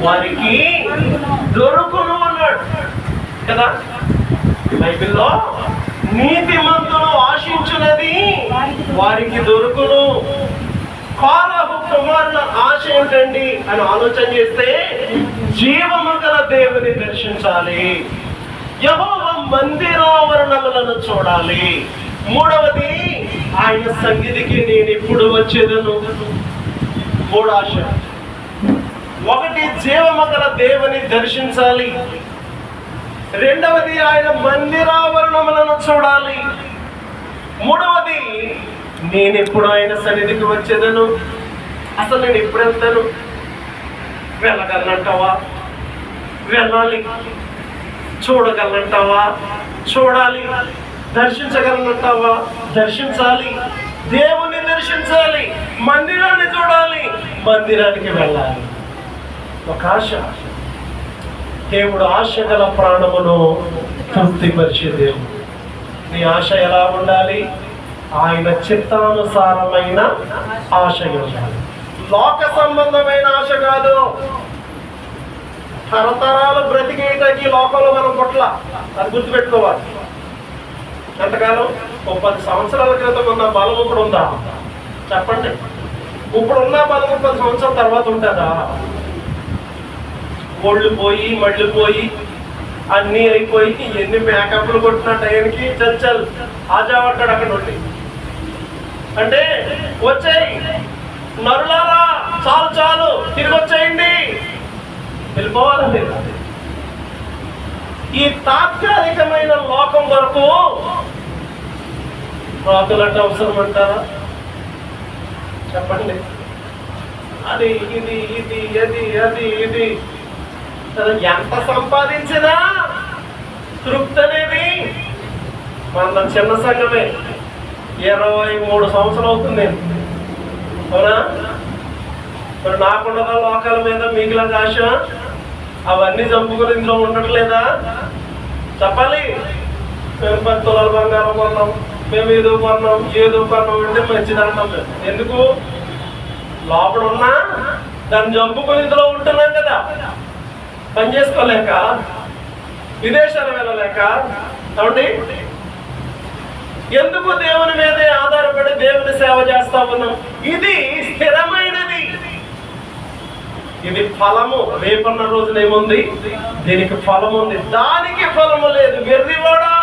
Speaker 1: వారికి దొరుకును అన్నాడు కదా. బైబిల్లో నీతిమంతులు ఆశించున్నది వారికి దొరుకును. కోరాహు కుమారుల ఆశ ఏంటండి అని ఆలోచన చేస్తే, జీవము గల దేవుని దర్శించాలి, యెహోవా మందిరావరణములను చూడాలి. మూడవది ఆయన సన్నిధికి నేను ఇప్పుడు వచ్చేదను. మూడు ఆశ. ఒకటి జీవము గల దేవుని దర్శించాలి, రెండవది ఆయన మందిరావరణములను చూడాలి, మూడవది నేను ఎప్పుడు ఆయన సన్నిధికి వచ్చేదను. అసలు నేను ఎప్పుడు వెళ్తాను? వెళ్ళగలనంటావా? వెళ్ళాలి. చూడగలనంటావా? చూడాలి. దర్శించగలనంటావా? దర్శించాలి. దేవుని దర్శించాలి, మందిరాన్ని చూడాలి, మందిరానికి వెళ్ళాలి. ఒక ఆశ. దేవుడు ఆశ గల ప్రాణమును తృప్తిపరిచే దేవుడు. నీ ఆశ ఎలా ఉండాలి? ఆయన చిత్తానుసారమైన ఆశ ఉండాలి. లోక సంబంధమైన ఆశ కాదు. తరతరాలు బ్రతికేయటానికి లోకంలో మనం పుట్ల, అది గుర్తుపెట్టుకోవాలి. ఎంతకాలం? 10 సంవత్సరాల క్రితం ఉన్న బలం ఇప్పుడు ఉందా? చెప్పండి. ఇప్పుడున్న బలం 10 సంవత్సరాల తర్వాత ఉంటుందా? ఒళ్ళు పోయి మళ్ళీపోయి అన్నీ అయిపోయి ఎన్ని మేకప్లు కొట్టిన టైంకి చల్ ఆజాపడ్డాడు అక్కడ నుండి. అంటే వచ్చాయి నరులారా, చాలు చాలు తిరిగి వచ్చేయండి, వెళ్ళిపోవాలండి. ఈ తాత్కాలికమైన లోకం వరకు రాకులంటే అవసరం అంటారా? చెప్పండి. అది ఇది ఇది అది అది ఇది ఎంత సంపాదించినా తృప్తి అనేది. మన చిన్న సంఘమే 23 సంవత్సరాలు అవుతుంది. అవునా? మరి నాకున్నదా లోకాల మీద మిగిలిన ఆశ? అవన్నీ చంపుకొని ఇందులో ఉండట్లేదా? చెప్పాలి. మేము 10 తులాల బంగారం కొన్నాం, మేము ఏదో కొన్నాం అంటే మంచిదంటాం. మేము ఎందుకు? లోపల ఉన్నా దాన్ని చంపుకొని ఇందులో ఉంటున్నాం కదా. పని చేసుకోలేక, విదేశాలు వెళ్ళలేక. కాబట్టి ఎందుకు దేవుని మీదే ఆధారపడి దేవుని సేవ చేస్తా ఉన్నాం? ఇది స్థిరమైనది. ఇది ఫలము. రేపన్న రోజున ఏముంది? దీనికి ఫలం ఉంది, దానికి ఫలము లేదు. వెర్రివాడా,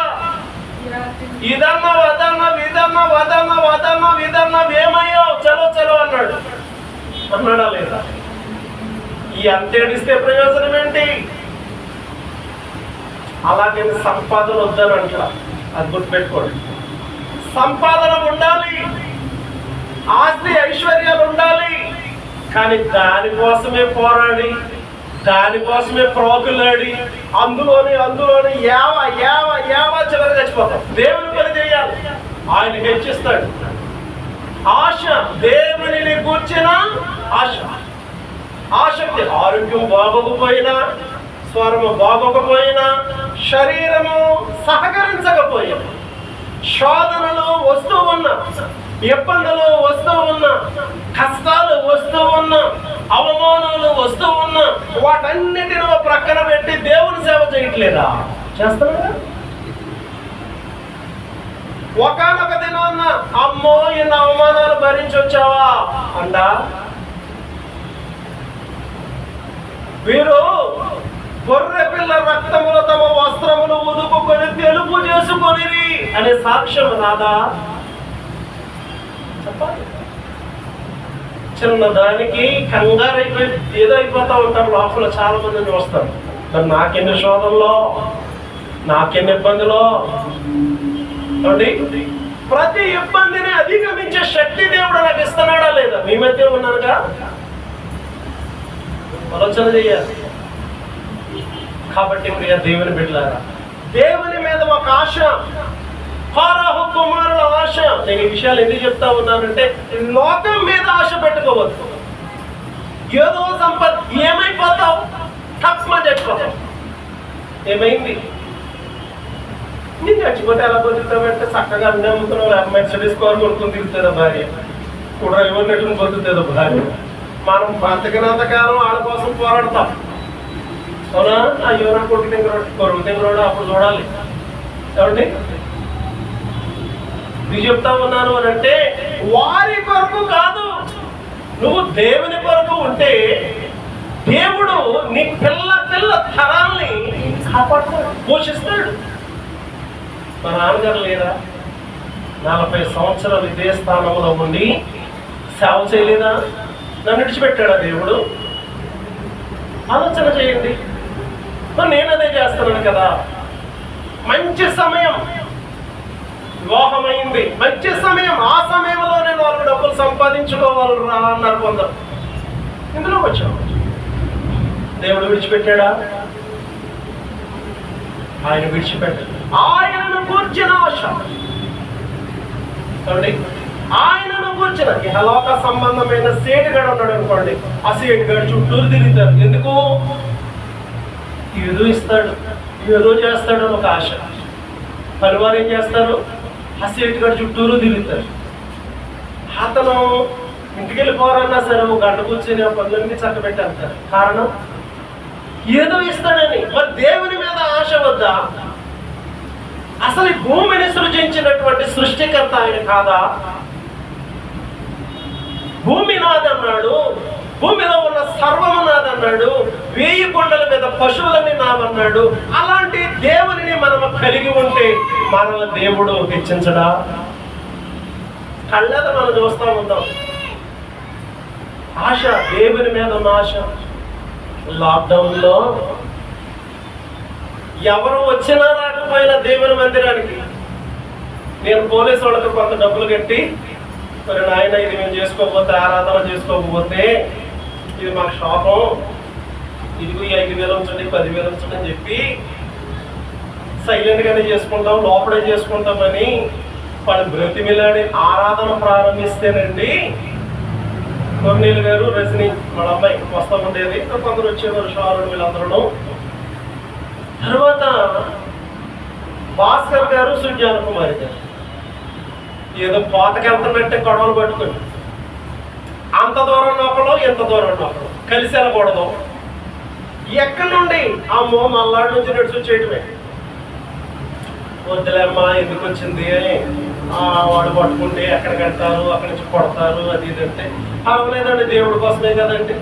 Speaker 1: ఇదన్నా వదన్నా విదన్నా వదన్నా వదన్నా విదన్నా ఏమయ్యో చలో చలో అన్నాడు. అన్నాడా లేదా? ఈ అంతేడిస్తే ప్రయోజనం ఏంటి? అలాగే సంపాదన వద్దని అంటా, అది గుర్తుపెట్టుకోండి. సంపాదన ఉండాలి, ఆస్తి ఐశ్వర్యాలు ఉండాలి, కానీ దానికోసమే పోరాడి, దానికోసమే ప్రోకులాడి, అందులోని ఏవా చివరి చచ్చిపోతాం. దేవుని పని చేయాలి, ఆయన హెచ్చిస్తాడు. ఆశ, దేవునిని కూర్చిన ఆశ, ఆసక్తి. ఆరోగ్యం బాగోకపోయినా, స్వరము బాగోకపోయినా, శరీరము సహకరించకపోయినా, శోధనలు వస్తూ ఉన్నా, ఇబ్బందులు వస్తూ ఉన్నా, కష్టాలు వస్తూ ఉన్నా, అవమానాలు వస్తూ ఉన్నా, వాటన్నిటిని ప్రక్కన పెట్టి దేవుని సేవ చేయట్లేదా? చేస్తున్నారా? ఒకనొక దినాన్న అమ్మో ఇన్ని అవమానాలు భరించి వచ్చావా అందా? వీరు గొర్రె పిల్ల రక్తములు తమ వస్త్రములు ఉదుపుకొని తెలుపు చేసుకొని అనే సాక్ష్యం నాదా? చెప్పాలి. చిన్నదానికి కంగారు అయిపోయి ఏదో అయిపోతా ఉంటారు లోపల. చాలా మందిని చూస్తారు, మరి నాకెన్ని శోధనలో, నాకెన్ని ఇబ్బందులో. ప్రతి ఇబ్బందిని అధిగమించే శక్తి దేవుడు నాకు ఇస్తున్నాడా లేదా? మీ మధ్య ఉన్నానుగా, ఆలోచన చెయ్యాలి. కాబట్టి ప్రియ దేవుని బిడ్డలారా, దేవుని మీద ఒక ఆశ, ఫరోహు కుమారుల ఆశ. నేను ఈ విషయాలు ఎందుకు చెప్తా ఉన్నానంటే, లోకం మీద ఆశ పెట్టుకోవద్దు. ఏదో సంపద, ఏమైపోతావు? తక్కువ చచ్చిపోతావు. ఏమైంది? నేను చచ్చిపోతే ఎలా బతుకుతామంటే, చక్కగా అన్ని అమ్ముతున్నావు, మెర్సిడీస్ కార్ కొనుక్కొని తిరుగుతుందా భార్య, కూడా ఎవరినట్టు బతుకుతుందో భార్య. మనం బతికినంతకాలం వాళ్ళ కోసం పోరాడతాం, అవునా? అయ్యో నా కొడుకు తింగరోడు అప్పుడు చూడాలి. ఏమండి ఇది చెప్తా ఉన్నాను అని అంటే, వారి కొరకు కాదు, నువ్వు దేవుని కొరకు ఉంటే దేవుడు నీ పిల్ల తరాల్ని కాపాడుతాడు, పోషిస్తాడు. మా నాన్నగారు లేదా 40 సంవత్సరాలు ఇదే స్థానంలో ఉండి సేవ చేయలేదా? నన్ను విడిచిపెట్టాడా దేవుడు? ఆలోచన చేయండి. నేను అదే చేస్తున్నాను కదా. మంచి సమయం, వివాహమైంది, మంచి సమయం. ఆ సమయంలో నేను వాళ్ళు డబ్బులు సంపాదించుకోవాలరా అన్నారు కొందరు. ఇందులో వచ్చాము. దేవుడు విడిచిపెట్టాడా? ఆయన విడిచిపెట్టాడు. ఆయనను కూర్చిన ఆశ, ఆయనను కూర్చిన ఇహలోక సంబంధమైన సేటుగాడు ఉన్నాడు అనుకోండి, ఆ సేటుగాడు చుట్టూరు తిరుగుతారు. ఎందుకు? ఏదో ఇస్తాడు, ఏదో చేస్తాడు ఒక ఆశ. పరివారు ఏం చేస్తారు? ఆ సేటుగాడు చుట్టూరు తిరుగుతారు. అతను ఇంటికి వెళ్ళిపోరన్నా సరే ఒక గంట కూర్చొని ఆ పనులన్నీ చక్కబెట్టి అంటారు. కారణం ఏదో ఇస్తాడని. మరి దేవుని మీద ఆశ వద్దా? అసలు ఈ భూమిని సృజించినటువంటి సృష్టికర్త ఆయన కాదా? భూమి నాదన్నాడు, భూమిలో ఉన్న సర్వము నాదన్నాడు, 1000 కొండల మీద పశువులని నావన్నాడు. అలాంటి దేవుని మనము కలిగి ఉంటే మన దేవుడు హెచ్చించడా? కళ్ళద మనం చూస్తూ ఉంటాం. ఆశ, దేవుని మీద ఉన్న ఆశ. లాక్డౌన్లో ఎవరు వచ్చినా రాకపోయినా దేవుని మందిరానికి నేను పోలీసు వాళ్ళకి కొంత డబ్బులు కట్టి, మరి నాయన ఇది మేము చేసుకోకపోతే, ఆరాధన చేసుకోకపోతే ఇది మాకు శాపం, ఇదిగో 5,000 ఉంచండి, 10,000 ఉంచండి అని చెప్పి సైలెంట్గానే చేసుకుంటాం, లోపడే చేసుకుంటామని వాళ్ళు బ్రతిమిలాడి ఆరాధన ప్రారంభిస్తేనండి, కొన్నేళ్ళు గారు, రజని మన అమ్మాయి వస్తూ ఉండేది, కొందరు వచ్చేవారు, షారుడు వీళ్ళందరూ. తర్వాత భాస్కర్ గారు, సుజాన కుమారి గారు ఏదో పాతకెళ్తున్నట్టే గొడవలు పట్టుకొని, అంత దూరం ఒకళ్ళు, ఎంత దూరం ఒకళ్ళు కలిసి వెళ్ళకూడదు. ఎక్కడి నుండి? అమ్మో మల్లాడి నుంచి నడిచి వచ్చేయటమే. వద్దులేమ్మా ఎందుకు వచ్చింది అని వాడు పట్టుకుంటే ఎక్కడ కడతారు, అక్కడి నుంచి కొడతారు, అది ఇది అంటే. అవ్వలేదండి, దేవుడి కోసమే కదండి.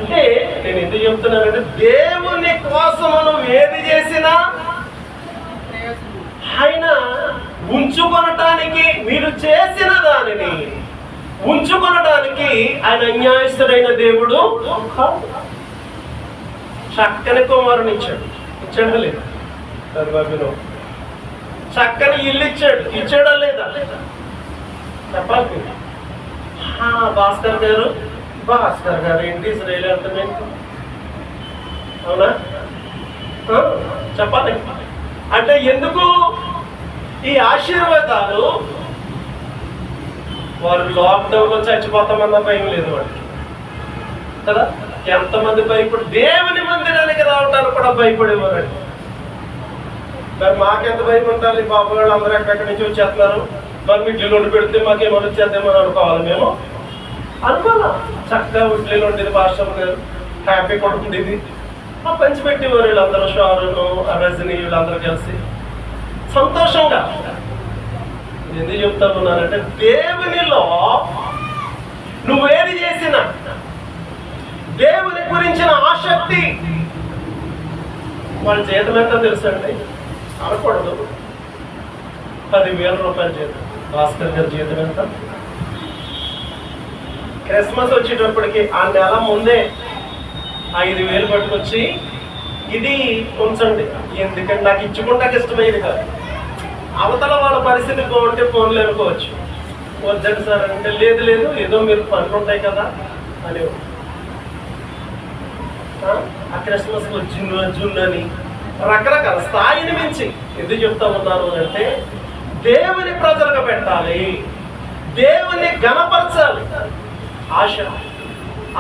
Speaker 1: అంటే నేను ఎందుకు చెప్తున్నానంటే దేవుని కోసం నువ్వు ఏది చేసినా ఆయన ఉంచుకొనటానికి, మీరు చేసిన దానిని ఉంచుకొనటానికి ఆయన అన్యాయస్తుడైన దేవుడు చక్కని కుమారుని ఇచ్చాడు లేదా? బాబులో చక్కని ఇల్లు ఇచ్చాడా లేదా? చెప్పాలి. భాస్కర్ గారు ఏంటి ఇస్రాయేల్ అంటే అవునా? చెప్పాలి. అంటే ఎందుకు ఈ ఆశీర్వాదాలు? వారు లాక్డౌన్లో చచ్చిపోతామన్న భయం లేదు వాడికి కదా. ఎంతమంది భయపడి దేవుని మందిరానికి రావడానికి కూడా భయపడేవారండి. మరి మాకెంత భయం ఉండాలి? బాబు వాళ్ళు అందరూ ఎక్కడి నుంచి వచ్చేస్తున్నారు, మరి మీ ఇడ్లీలు వండి పెడితే మాకేమో వచ్చేద్దామని అనుకోవాలి. మేము అనుకోవాలా? చక్కగా ఇడ్లీలు వండేది భాషం గారు హ్యాపీ కొడుకుండేది. పంచిపెట్టేవారు వీళ్ళందరూ, షారును రజని వీళ్ళందరూ కలిసి సంతోషంగా. ఎందుకు చెప్తా ఉన్నానంటే దేవునిలో నువ్వేది చేసినా దేవుని గురించిన ఆసక్తి. వాళ్ళ జీతం ఎంత తెలుసండి? అనకూడదు. 10,000 రూపాయల జీతం. భాస్కర్ గారి జీతం ఎంత? క్రిస్మస్ వచ్చేటప్పటికి ఆ నెల ముందే 5,000 పట్టుకొచ్చి ఇది ఉంచండి, ఎందుకంటే నాకు ఇచ్చుకుంటే ఇష్టమైంది కాదు. అవతల వాళ్ళ పరిస్థితి బాగుంటే ఫోన్లు అనుకోవచ్చు. వద్దండి సార్ అంటే లేదు ఏదో మీరు పనులు ఉంటాయి కదా అని. ఆ క్రిస్మస్కి జూన్ అని రకరకాల స్థాయిని మించి ఎందుకు చెప్తా ఉన్నాను అంటే దేవుని ప్రజలుగా పెట్టాలి, దేవుని ఘనపరచాలి.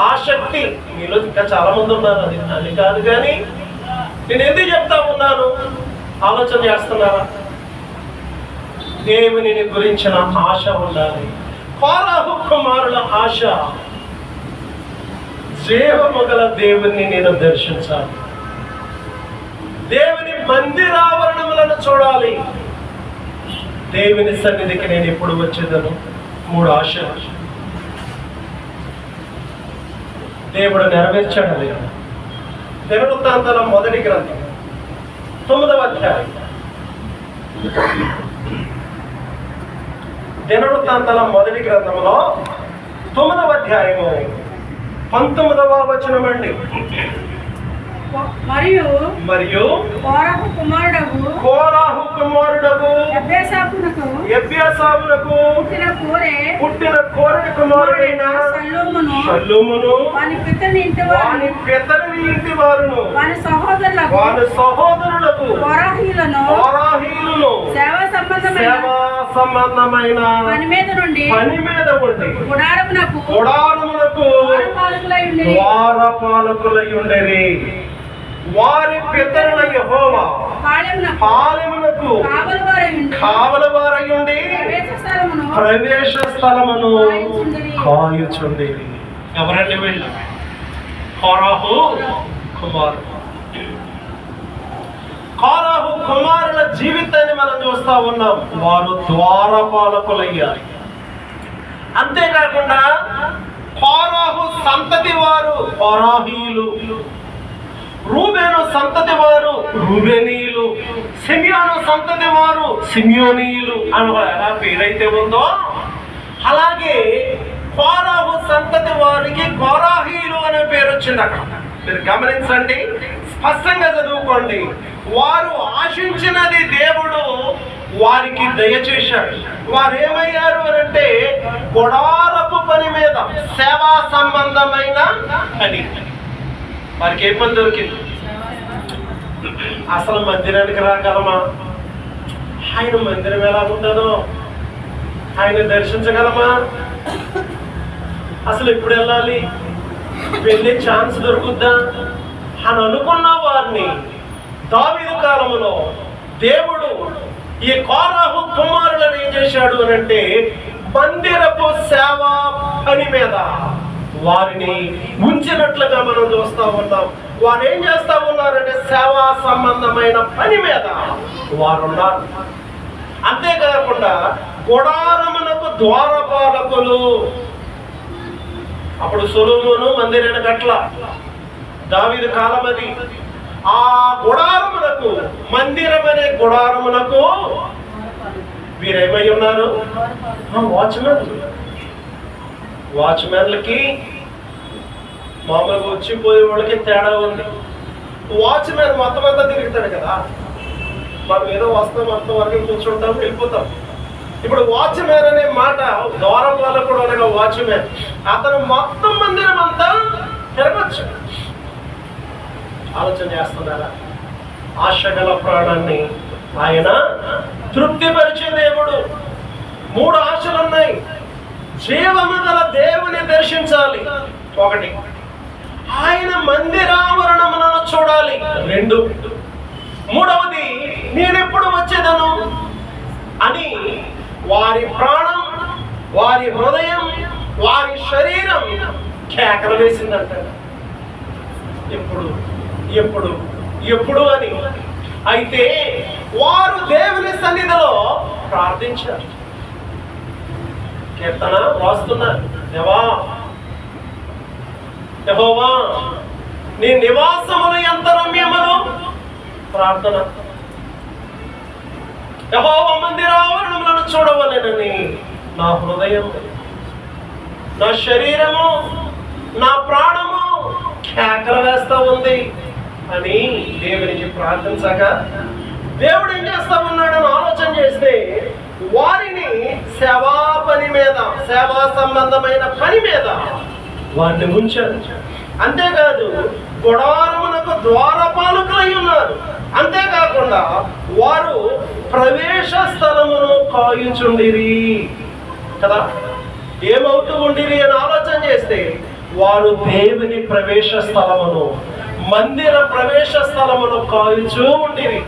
Speaker 1: ఆసక్తి మీలో ఇంకా చాలా మంది ఉన్నారు. అది కాదు. కానీ నేను ఎందుకు చెప్తా ఉన్నాను ఆలోచన చేస్తున్నారా? దేవుని గురించిన ఆశ ఉండాలి. కోరాహు కుమారుల ఆశ, జీవము గల దేవుని నేను దర్శించాలి, దేవుని మందిరావరణములను చూడాలి, దేవుని సన్నిధికి నేను ఎప్పుడు వచ్చేదను. 3 ఆశలు దేవుడు నెరవేర్చాడు. లేదు దినవృత్తాంతాల మొదటి గ్రంథం 9వ అధ్యాయం. దినవృత్తాంతాల మొదటి గ్రంథంలో 9వ అధ్యాయము 19వ వచనం అండి. మరియు కోరాహు కుమారుడగు ఎబ్యాసాపునకు పుట్టిన కోరె కుమారుడైన షల్లూమును వాని పితరుని ఇంటి వారును వాని సహోదరులకు కోరాహీలను సేవా సంబంధమైన పని మీద ఉండి గుడారమునకు ద్వారపాలకులై ఉండేది. వారి పితరుల యెహోవా పాలెమునకు కావలవారై ఉండి ప్రవేశ స్థలమును కాయుచుండేది. ఎవరండి వీళ్ళు? కోరాహు కుమారుల జీవితాన్ని మనం చూస్తా ఉన్నాం. వారు ద్వారపాలకులయ్యారు. అంతేకాకుండా కోరాహు సంతతి వారు కోరాహీలు, రూబేను సంతతి వారు రూబేనీయులు, సిమియోను సంతతి వారు సిమియోనీయులు అని ఎలా పేరైతే ఉందో అలాగే కోరాహు సంతతి వారికి కోరాహీలు అనే పేరు వచ్చింది. అక్కడ మీరు గమనించండి, స్పష్టంగా చదువుకోండి. వారు ఆశించినది దేవుడు వారికి దయచేశాడు. వారు ఏమయ్యారు అంటే గుడారపు పని మీద సేవా సంబంధమైన పని. వారికి ఏ పని దొరికింది? అసలు మందిరానికి రాగలమా? ఆయన మందిరం ఎలా ఉంటుందో ఆయన దర్శించగలమా? అసలు ఎప్పుడు వెళ్ళాలి? వెళ్ళే ఛాన్స్ దొరుకుద్దా అని అనుకున్న వారిని దావీదు కాలములో దేవుడు ఈ కోరాహు కుమారులను ఏం చేశాడు అని అంటే మందిరపు సేవా పని మీద వారిని ఉంచినట్లుగా మనం చూస్తా ఉన్నాం. వారు ఏం చేస్తా ఉన్నారంటే సేవా సంబంధమైన పని మీద వారు ఉన్నారు. అంతేకాకుండా గుడారమునకు ద్వారపాలకులు. అప్పుడు సొలొమోను మందిరాన్ని కట్ల, దావీదు కాలం అది. ఆ గుడారమునకు, మందిరం అనే గుడారమునకు వీరేమై ఉన్నారు? వాచ్మెన్లకి మామూలుగా వచ్చిపోయే వాళ్ళకి తేడా ఉంది. వాచ్మెన్ మొత్తం అంతా తిరుగుతాడు కదా, మనం ఏదో వస్తాం మొత్తం వరకు కూర్చుంటాం వెళ్ళిపోతాం. ఇప్పుడు వాచ్మెన్ అనే మాట ద్వారం వల్ల కూడా అనగా వాచ్మెన్, అతను మొత్తం మందిరం అంతా తిరగచ్చు. ఆలోచన చేస్తున్నారా? ఆశ గల ప్రాణాన్ని ఆయన తృప్తిపరిచే దేవుడు. 3 ఆశలు ఉన్నాయి. జీవము గల దేవుని దర్శించాలి, 1. ఆయన మందిరావరణములను చూడాలి, 2. 3వది, నేనెప్పుడు వచ్చేదను అని వారి ప్రాణం, వారి హృదయం, వారి శరీరం కేకలు వేసిందంట. ఎప్పుడు ఎప్పుడు ఎప్పుడు అని. అయితే వారు దేవుని సన్నిధిలో ప్రార్థించారు. కీర్తన రాస్తున్నారు, యెహోవా నీ నివాసములు ఎంత రమ్యములు. ప్రార్థన, యెహోవా మందిరావరణములను చూడవలెనని నా హృదయం, నా శరీరము, నా ప్రాణము కేకలు వేస్తా ఉంది అని దేవునికి ప్రార్థించగా, దేవుడు ఏం చేస్తా ఉన్నాడని ఆలోచన చేస్తే వారిని సేవా పని మీద, సేవా సంబంధమైన పని మీద వారిని ఉంచారు. అంతేకాదు గుడారమునకు ద్వారపాలకులై ఉన్నారు. అంతేకాకుండా వారు ప్రవేశ స్థలమును కాయుచుండిరి కదా. ఏమవుతూ ఉండిరి అని ఆలోచన చేస్తే వారు దేవుని ప్రవేశ స్థలమును, మందిర ప్రవేశ స్థలమును కాయుచూ ఉండిరి.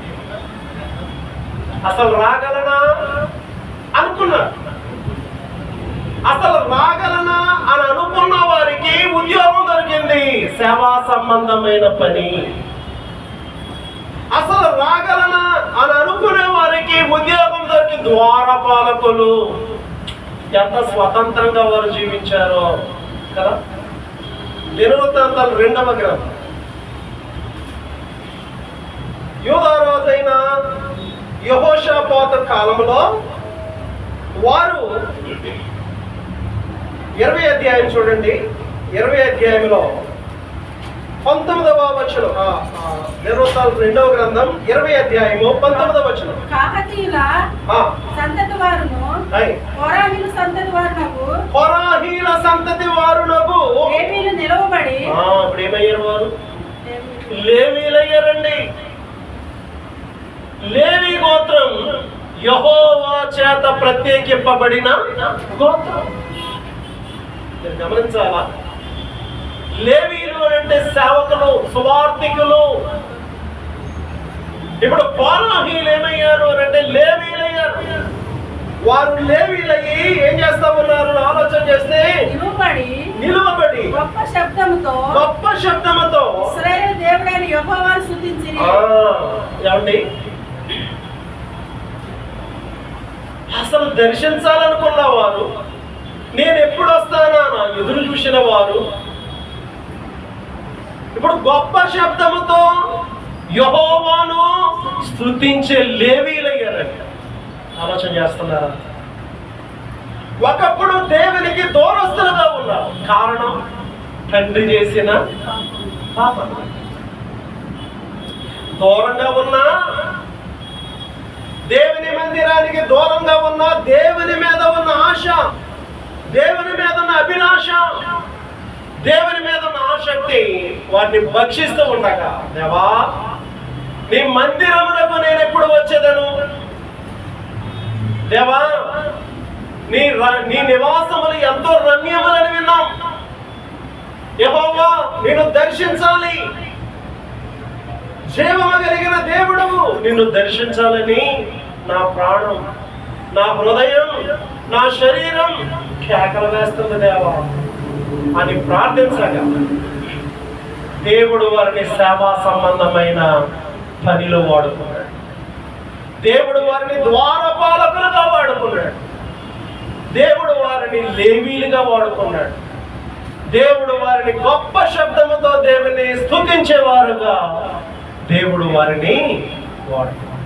Speaker 1: అసలు రాగలనా అనుకున్నారు. అసలు రాగలనా అని అనుకున్న వారికి ఉద్యోగం దొరికింది, సేవా సంబంధమైన పని. అసలు రాగలనా అని అనుకునే వారికి ఉద్యోగం దొరికింది. ద్వారపాలకులు ఎంత స్వతంత్రంగా వారు జీవించారో కదా. దినవృత్తాంతాలు 2వ గ్రంథం. యూదా రాజైన యెహోషాపాతు కాలంలో వారు 20వ అధ్యాయం చూడండి. 20వ అధ్యాయంలో 19వ వచనం. దినవృత్తాంతాలు 2వ గ్రంథం 20వ అధ్యాయము 19వ వచనం.
Speaker 2: కాహతీయుల సంతతి వారును కోరాహీల సంతతి వారునకు,
Speaker 1: కోరాహీల సంతతి వారునకు
Speaker 2: లేవీయులు నిలవబడి,
Speaker 1: ఇప్పుడు ఏమయ్యారు వారు? లేవీలయ్యారండి. లేవి గోత్రం యెహోవా చేత ప్రత్యేకింపబడిన గోత్రం. మీరు గమనించాలా? లేవీలు అంటే సేవకులు, సువార్థికులు. ఇప్పుడు కోరాహీలు ఏమయ్యారు అంటే లేవీలయ్యారు. వారు లేవీలయ్యి ఏం చేస్తా ఉన్నారు ఆలోచన చేస్తే, నిలువబడి
Speaker 2: గొప్ప శబ్దముతో ఇశ్రాయేలు దేవుడైన యెహోవాను స్తుతించిరి.
Speaker 1: ఏమండి, అసలు దర్శించాలనుకున్న వారు, నేను ఎప్పుడు వస్తానా ఎదురు చూసిన వారు ఇప్పుడు గొప్ప శబ్దముతో యెహోవాను స్తుతించే లేవీలయ్యారండి. ఆలోచన చేస్తున్నారా? ఒకప్పుడు దేవునికి దూరస్తులుగా ఉన్నారు. కారణం తండ్రి చేసిన పాపం. దూరంగా ఉన్నా, దేవుని మందిరానికి దూరంగా ఉన్న, దేవుని మీద ఉన్న ఆశ, దేవుని మీద ఉన్న అభిలాష, దేవుని మీద ఉన్న ఆసక్తి వారిని భక్షిస్తూ ఉండగా, దేవా నీ మందిరమునకు నేను ఎప్పుడు వచ్చేదను? దేవా నీ నివాసములు ఎంతో రమ్యములని విన్నాం. యెహోవా నిన్ను దర్శించాలి, జీవము కలిగిన దేవుడవు, నిన్ను దర్శించాలని నా ప్రాణం, నా హృదయం, నా శరీరం కేకలు వేస్తుంది దేవా అని ప్రార్థించగా, దేవుడు వారిని సేవా సంబంధమైన పనిలో వాడుకున్నాడు. దేవుడు వారిని ద్వారపాలకులుగా వాడుకున్నాడు. దేవుడు వారిని లేవీలుగా వాడుకున్నాడు. దేవుడు వారిని గొప్ప శబ్దముతో దేవుని స్తుతించేవారుగా దేవుడు వారిని వాడుతాడు.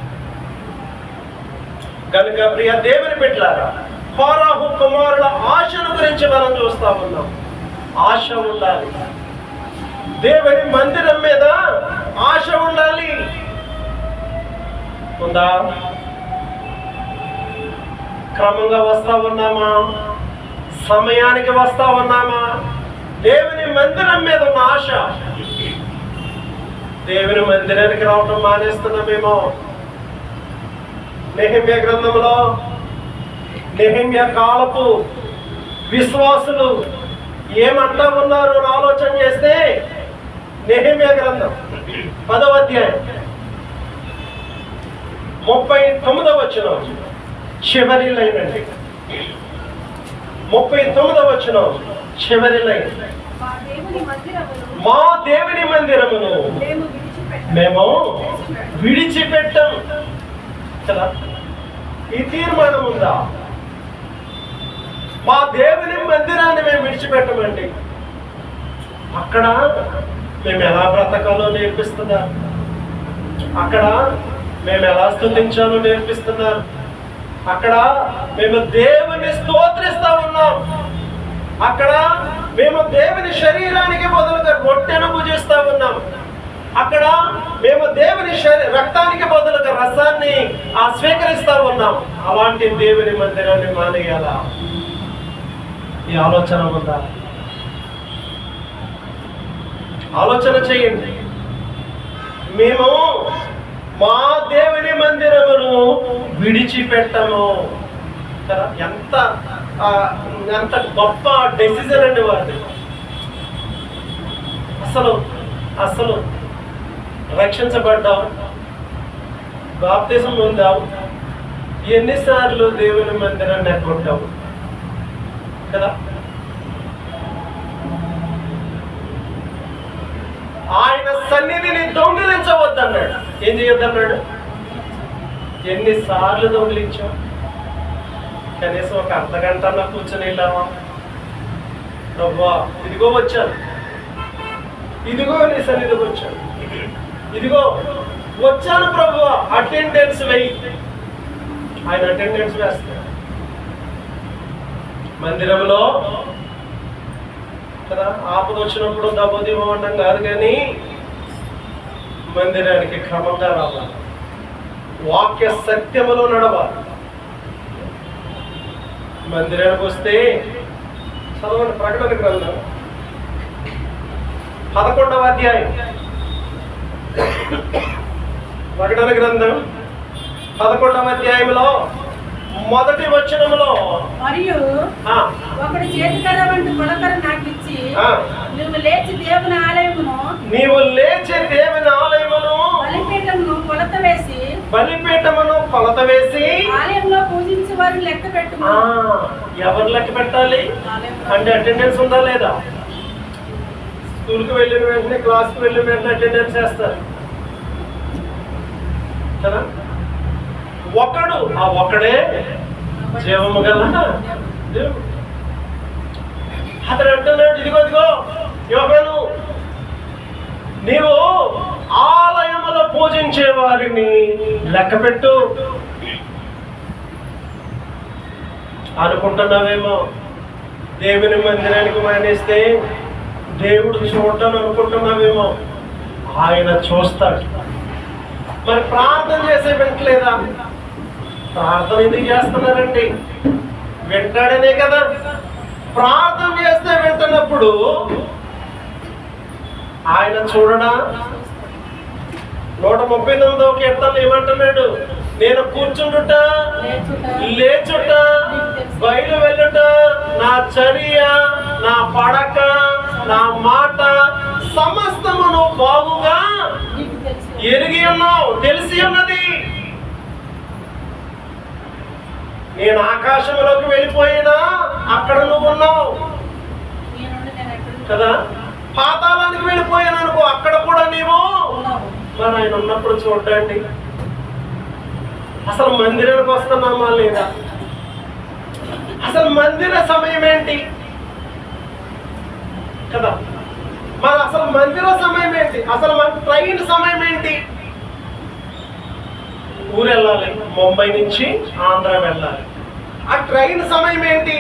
Speaker 1: కనుక ప్రియ దేవుని బిడ్డలారా, కోరాహు కుమారుల ఆశల గురించి మనం చూస్తా ఉన్నాం. ఆశ ఉండాలి, దేవుని మందిరం మీద ఆశ ఉండాలి. ఉందా? క్రమంగా వస్తా ఉన్నామా? సమయానికి వస్తా ఉన్నామా? దేవుని మందిరం మీద ఉన్న ఆశ. దేవుని మందిరానికి రావటం మానేస్తున్నామేమో. నెహెమ్యా గ్రంథంలో నెహెమ్యా కాలపు విశ్వాసులు ఏమంటా ఉన్నారు అని ఆలోచన చేస్తే, నెహెమ్యా గ్రంథం 10వ అధ్యాయం 39వ వచనం చివరి లైన్ అండి. 39వ వచనం చివరి లైన్. మా దేవుని మందిరమును మేము విడిచిపెట్టాం కదా. ఈ తీర్మానం ఉందా? మా దేవుని మందిరాన్ని మేము విడిచిపెట్టమండి. అక్కడ మేము ఎలా బ్రతకాలో నేర్పిస్తున్నారు, అక్కడ మేము ఎలా స్తుతించాలో నేర్పిస్తున్నారు, అక్కడ మేము దేవుని స్తోత్రిస్తా ఉన్నాం, అక్కడ మేము దేవుని శరీరానికి బదులుగా రొట్టెను పూజిస్తా ఉన్నాం, అక్కడ మేము దేవుని రక్తానికి బదులుగా రసాన్ని స్వీకరిస్తా ఉన్నాం. అలాంటి దేవుని మందిరాన్ని మానేయాలా? ఈ ఆలోచన ఉందా? ఆలోచన చేయండి. మేము మా దేవుని మందిరమును విడిచిపెట్టము కదా. ఎంత గొప్ప డెసిజన్ అండి వారిది. అసలు రక్షించబడ్డాం, బాప్తిజం పొందాం, ఎన్నిసార్లు దేవుని మందిరాన్ని ఎక్కొట్టాము కదా. ఆయన సన్నిధిని దొంగిలించవద్దన్నాడు. ఏం చేయొద్దన్నాడు? ఎన్నిసార్లు దొంగిలించాం? కనీసం ఒక అర్ధగంట కూర్చొని వెళ్ళామా? ప్రభువా, ఇదిగో వచ్చాను, ఇదిగో నీ సన్నిధికి వచ్చాను, ఇదిగో వచ్చాను ప్రభువా, అటెండెన్స్ వెయ్యి. ఆయన అటెండెన్స్ వేస్తాడు మందిరంలో కదా. ఆపద వచ్చినప్పుడు దెబ్బతివ్వడం కాదు, కానీ మందిరానికి క్రమంగా రావాలి, వాక్య సత్యములో నడవాలి. మందిరానికి వస్తే చదవండి, ప్రకటన గ్రంథం 11వ అధ్యాయం. ప్రకటన గ్రంథం 11వ అధ్యాయంలో మొదటి వచనములో,
Speaker 2: మరియు ఒకటి చేతికర్ర వంటి కొలకర నాకు ఇచ్చి, నువ్వు లేచి దేవుని ఆలయమును
Speaker 1: బలిపీఠమును కొలత వేసి
Speaker 2: ఆలయంలో పూజించే వారిని లెక్క పెట్టుము.
Speaker 1: ఎవరు లెక్క పెట్టాలి అంటే అటెండెన్స్ ఉందా లేదా? స్కూల్కి వెళ్ళిన వెంటనే, క్లాస్కి వెళ్ళిన వెంటనే అటెండెన్స్ వేస్తారు కదా. ఒకడే జీవము గల దేవుడు. అతడు అంటున్నాడు, ఇదిగో యోహాను, నీవు ఆలయములో పూజించే వారిని లెక్కపెట్టు. అనుకుంటున్నావేమో దేవుని మందిరానికి మానేస్తే దేవుడు చూడటం అనుకుంటున్నావేమో. ఆయన చూస్తాడు. మరి ప్రార్థన చేసే వింటలేదా? ప్రార్థన ఎందుకు చేస్తున్నారండి? వింటాడనే కదా. ప్రార్థన చేస్తే వింటున్నప్పుడు ఆయన చూడడా? 139వ కీర్తనలో ఏమంటున్నాడు? నేను కూర్చుండుట, లేచుట, బయలు వెళ్ళుట, నా చర్య, నా పడక, నా మాట సమస్తమును బాగుగా ఎరిగి ఉన్నావు, తెలిసి ఉన్నది. నేను ఆకాశంలోకి వెళ్ళిపోయినా అక్కడ నువ్వు ఉన్నావు కదా. పాతాళానికి వెళ్ళిపోయాను అనుకో, అక్కడ కూడా నీవు. మరి ఆయన ఉన్నప్పుడు చూడండి, అసలు మందిరానికి వస్తున్నామా లేదా? అసలు మందిర సమయం ఏంటి? కదా. మరి అసలు మందిర సమయం ఏంటి, అసలు మన ట్రైన్ సమయం ఏంటి? ఊరు వెళ్ళాలి, ముంబై నుంచి ఆంధ్ర వెళ్ళాలి. ఆ ట్రైన్ సమయం ఏంటి?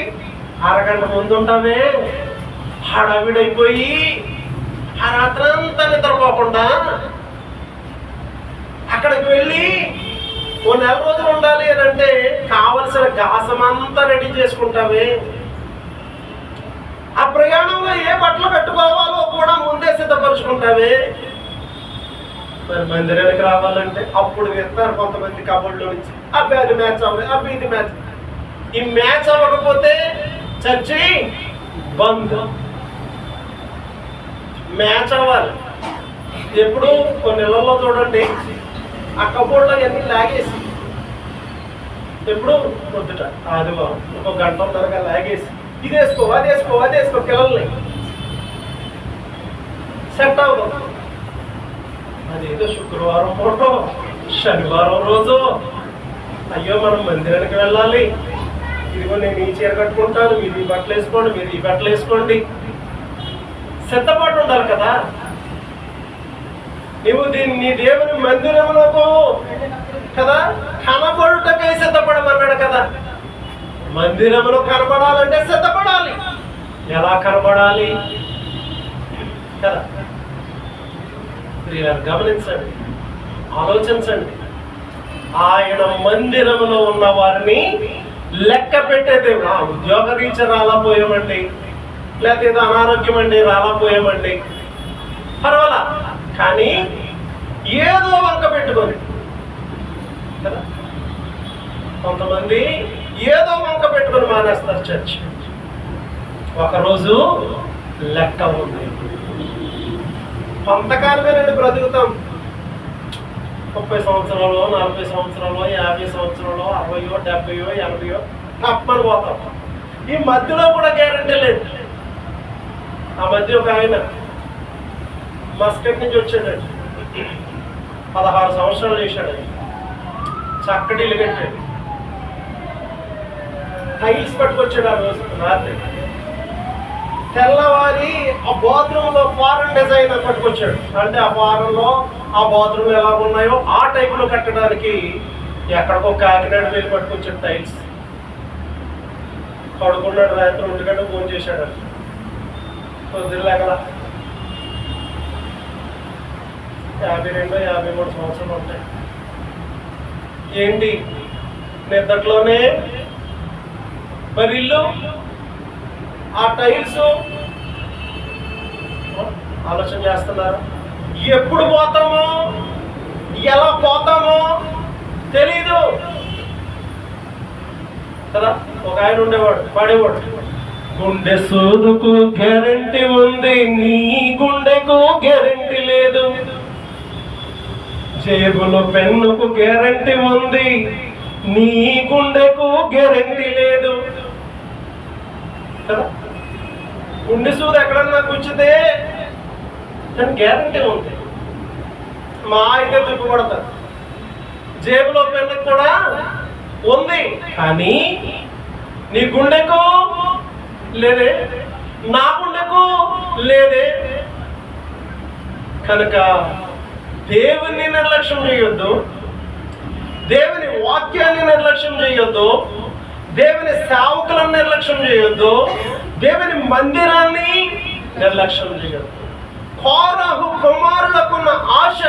Speaker 1: అరగంట ముందు ఉంటామే, హడావిడైపోయి ఆ రాత్రంతా నిద్రపోకుండా అక్కడికి వెళ్ళి ఓ నెల రోజులు ఉండాలి అని అంటే కావలసిన గాసమంతా రెడీ చేసుకుంటావే. ఆ ప్రయాణంలో ఏ బట్టలు కట్టుకోవాలో కూడా ముందే సిద్ధపరుచుకుంటావే. మరి మందిరానికి రావాలంటే అప్పుడు వెళ్తారు కొంతమంది కబడ్లో నుంచి, అబ్బాయి అది మ్యాచ్ అవ్వాలి, అబ్బాయి ఇది మ్యాచ్. ఈ మ్యాచ్ అవ్వకపోతే చర్చి బంద్. మ్యాచ్ అవ్వాలి. ఎప్పుడు కొన్ని నెలల్లో చూడండి ఆ కబోర్డ్లో అన్నీ లాగేసి, ఎప్పుడు పొద్దుట ఆదివారం ఒక గంటన్నరగా లాగేసి ఇది వేసుకో అది వేసుకో అది వేసుకో, పిల్లల్ని సెట్ అవ్వదు. అదేదో శుక్రవారం పూట శనివారం రోజు అయ్యో మనం మందిరానికి వెళ్ళాలి, ఇదిగో నేను ఈ చీర కట్టుకుంటాను, మీరు ఈ బట్టలు వేసుకోండి, మీరు ఈ బట్టలు వేసుకోండి, సిద్ధపాటు ఉండాలి కదా. నువ్వు నీ దేవుని మందిరములకు కదా కనబడుటకై సిద్ధపడమన్నాడు కదా. మందిరములో కనబడాలంటే సిద్ధపడాలి. ఎలా కనబడాలి కదా? ప్రియులారా, గమనించండి, ఆలోచించండి. ఆయన మందిరములో ఉన్న వారిని లెక్క పెట్టే దేవుడు. ఉద్యోగ రీత్యా రాలేకపోయామండి, లేకపోతే ఏదో అనారోగ్యం అండి రాలేకపోయామండి, పర్వాలా, కానీ ఏదో వంక పెట్టుకొని కదా. కొంతమంది ఏదో వంక పెట్టుకొని మానేస్తారు చర్చ్. ఒకరోజు లెక్క ఉంది. కొంతకాలమే నేను బ్రతుకుతాం, 30 సంవత్సరాలు, 40 సంవత్సరాలు, 50 సంవత్సరాలు, 60, 70, 80 తప్పని పోతాం. ఈ మధ్యలో కూడా గ్యారంటీ లేదు. ఆ మధ్య ఒక ఆయన మస్కట్ నుంచి వచ్చాడండి, 16 సంవత్సరాలు చేశాడు. చక్కటి ఇల్లు కట్టాడు, టైల్స్ పట్టుకొచ్చాడు. ఆ రోజు రాత్రి తెల్లవారి ఆ బాత్రూంలో ఫారెన్ డిజైన్ పట్టుకొచ్చాడు. అంటే ఆ ఫారెన్లో ఆ బాత్రూమ్ ఎలా ఉన్నాయో ఆ టైపులో కట్టడానికి ఎక్కడికో కాకినాడ వెళ్ళి పట్టుకొచ్చాడు టైల్స్. పడుకున్నాడు, రాత్రి 1 గంట ఫోన్ చేశాడు. పొద్దులేగల 52, 53 సంవత్సరాలు ఉంటాయి. ఏంటి నిద్దట్లోనే మరి ఇల్లు, ఆ టైల్స్ ఆలోచన చేస్తున్నారు. ఎప్పుడు పోతామో ఎలా పోతామో తెలీదు కదా. ఒక ఆయన ఉండేవాడు, పాడేవాడు, గుండె సోదుకు గ్యారంటీ ఉంది, నీ గుండెకు గ్యారంటీ లేదు. జేబులో పెన్నుకు గ్యారంటీ ఉంది, నీ గుండెకు గ్యారంటీ లేదు కదా. గుండె సూది ఎక్కడన్నా కూర్చుందే దాని గ్యారంటీ ఉంది, మా అయితే తిప్పబడతారు. జేబులో పెన్నుకు కూడా ఉంది, కానీ నీ గుండెకు లేదే, నా గుండెకు లేదే. కనుక దేవుని నిర్లక్ష్యం చేయొద్దు, దేవుని వాక్యాన్ని నిర్లక్ష్యం చేయొద్దు, దేవుని సేవకులను నిర్లక్ష్యం చేయొద్దు, దేవుని మందిరాన్ని నిర్లక్ష్యం చేయొద్దు. కోరహు కుమారులకున్న ఆశ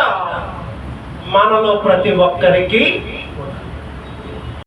Speaker 1: మనలో ప్రతి ఒక్కరికి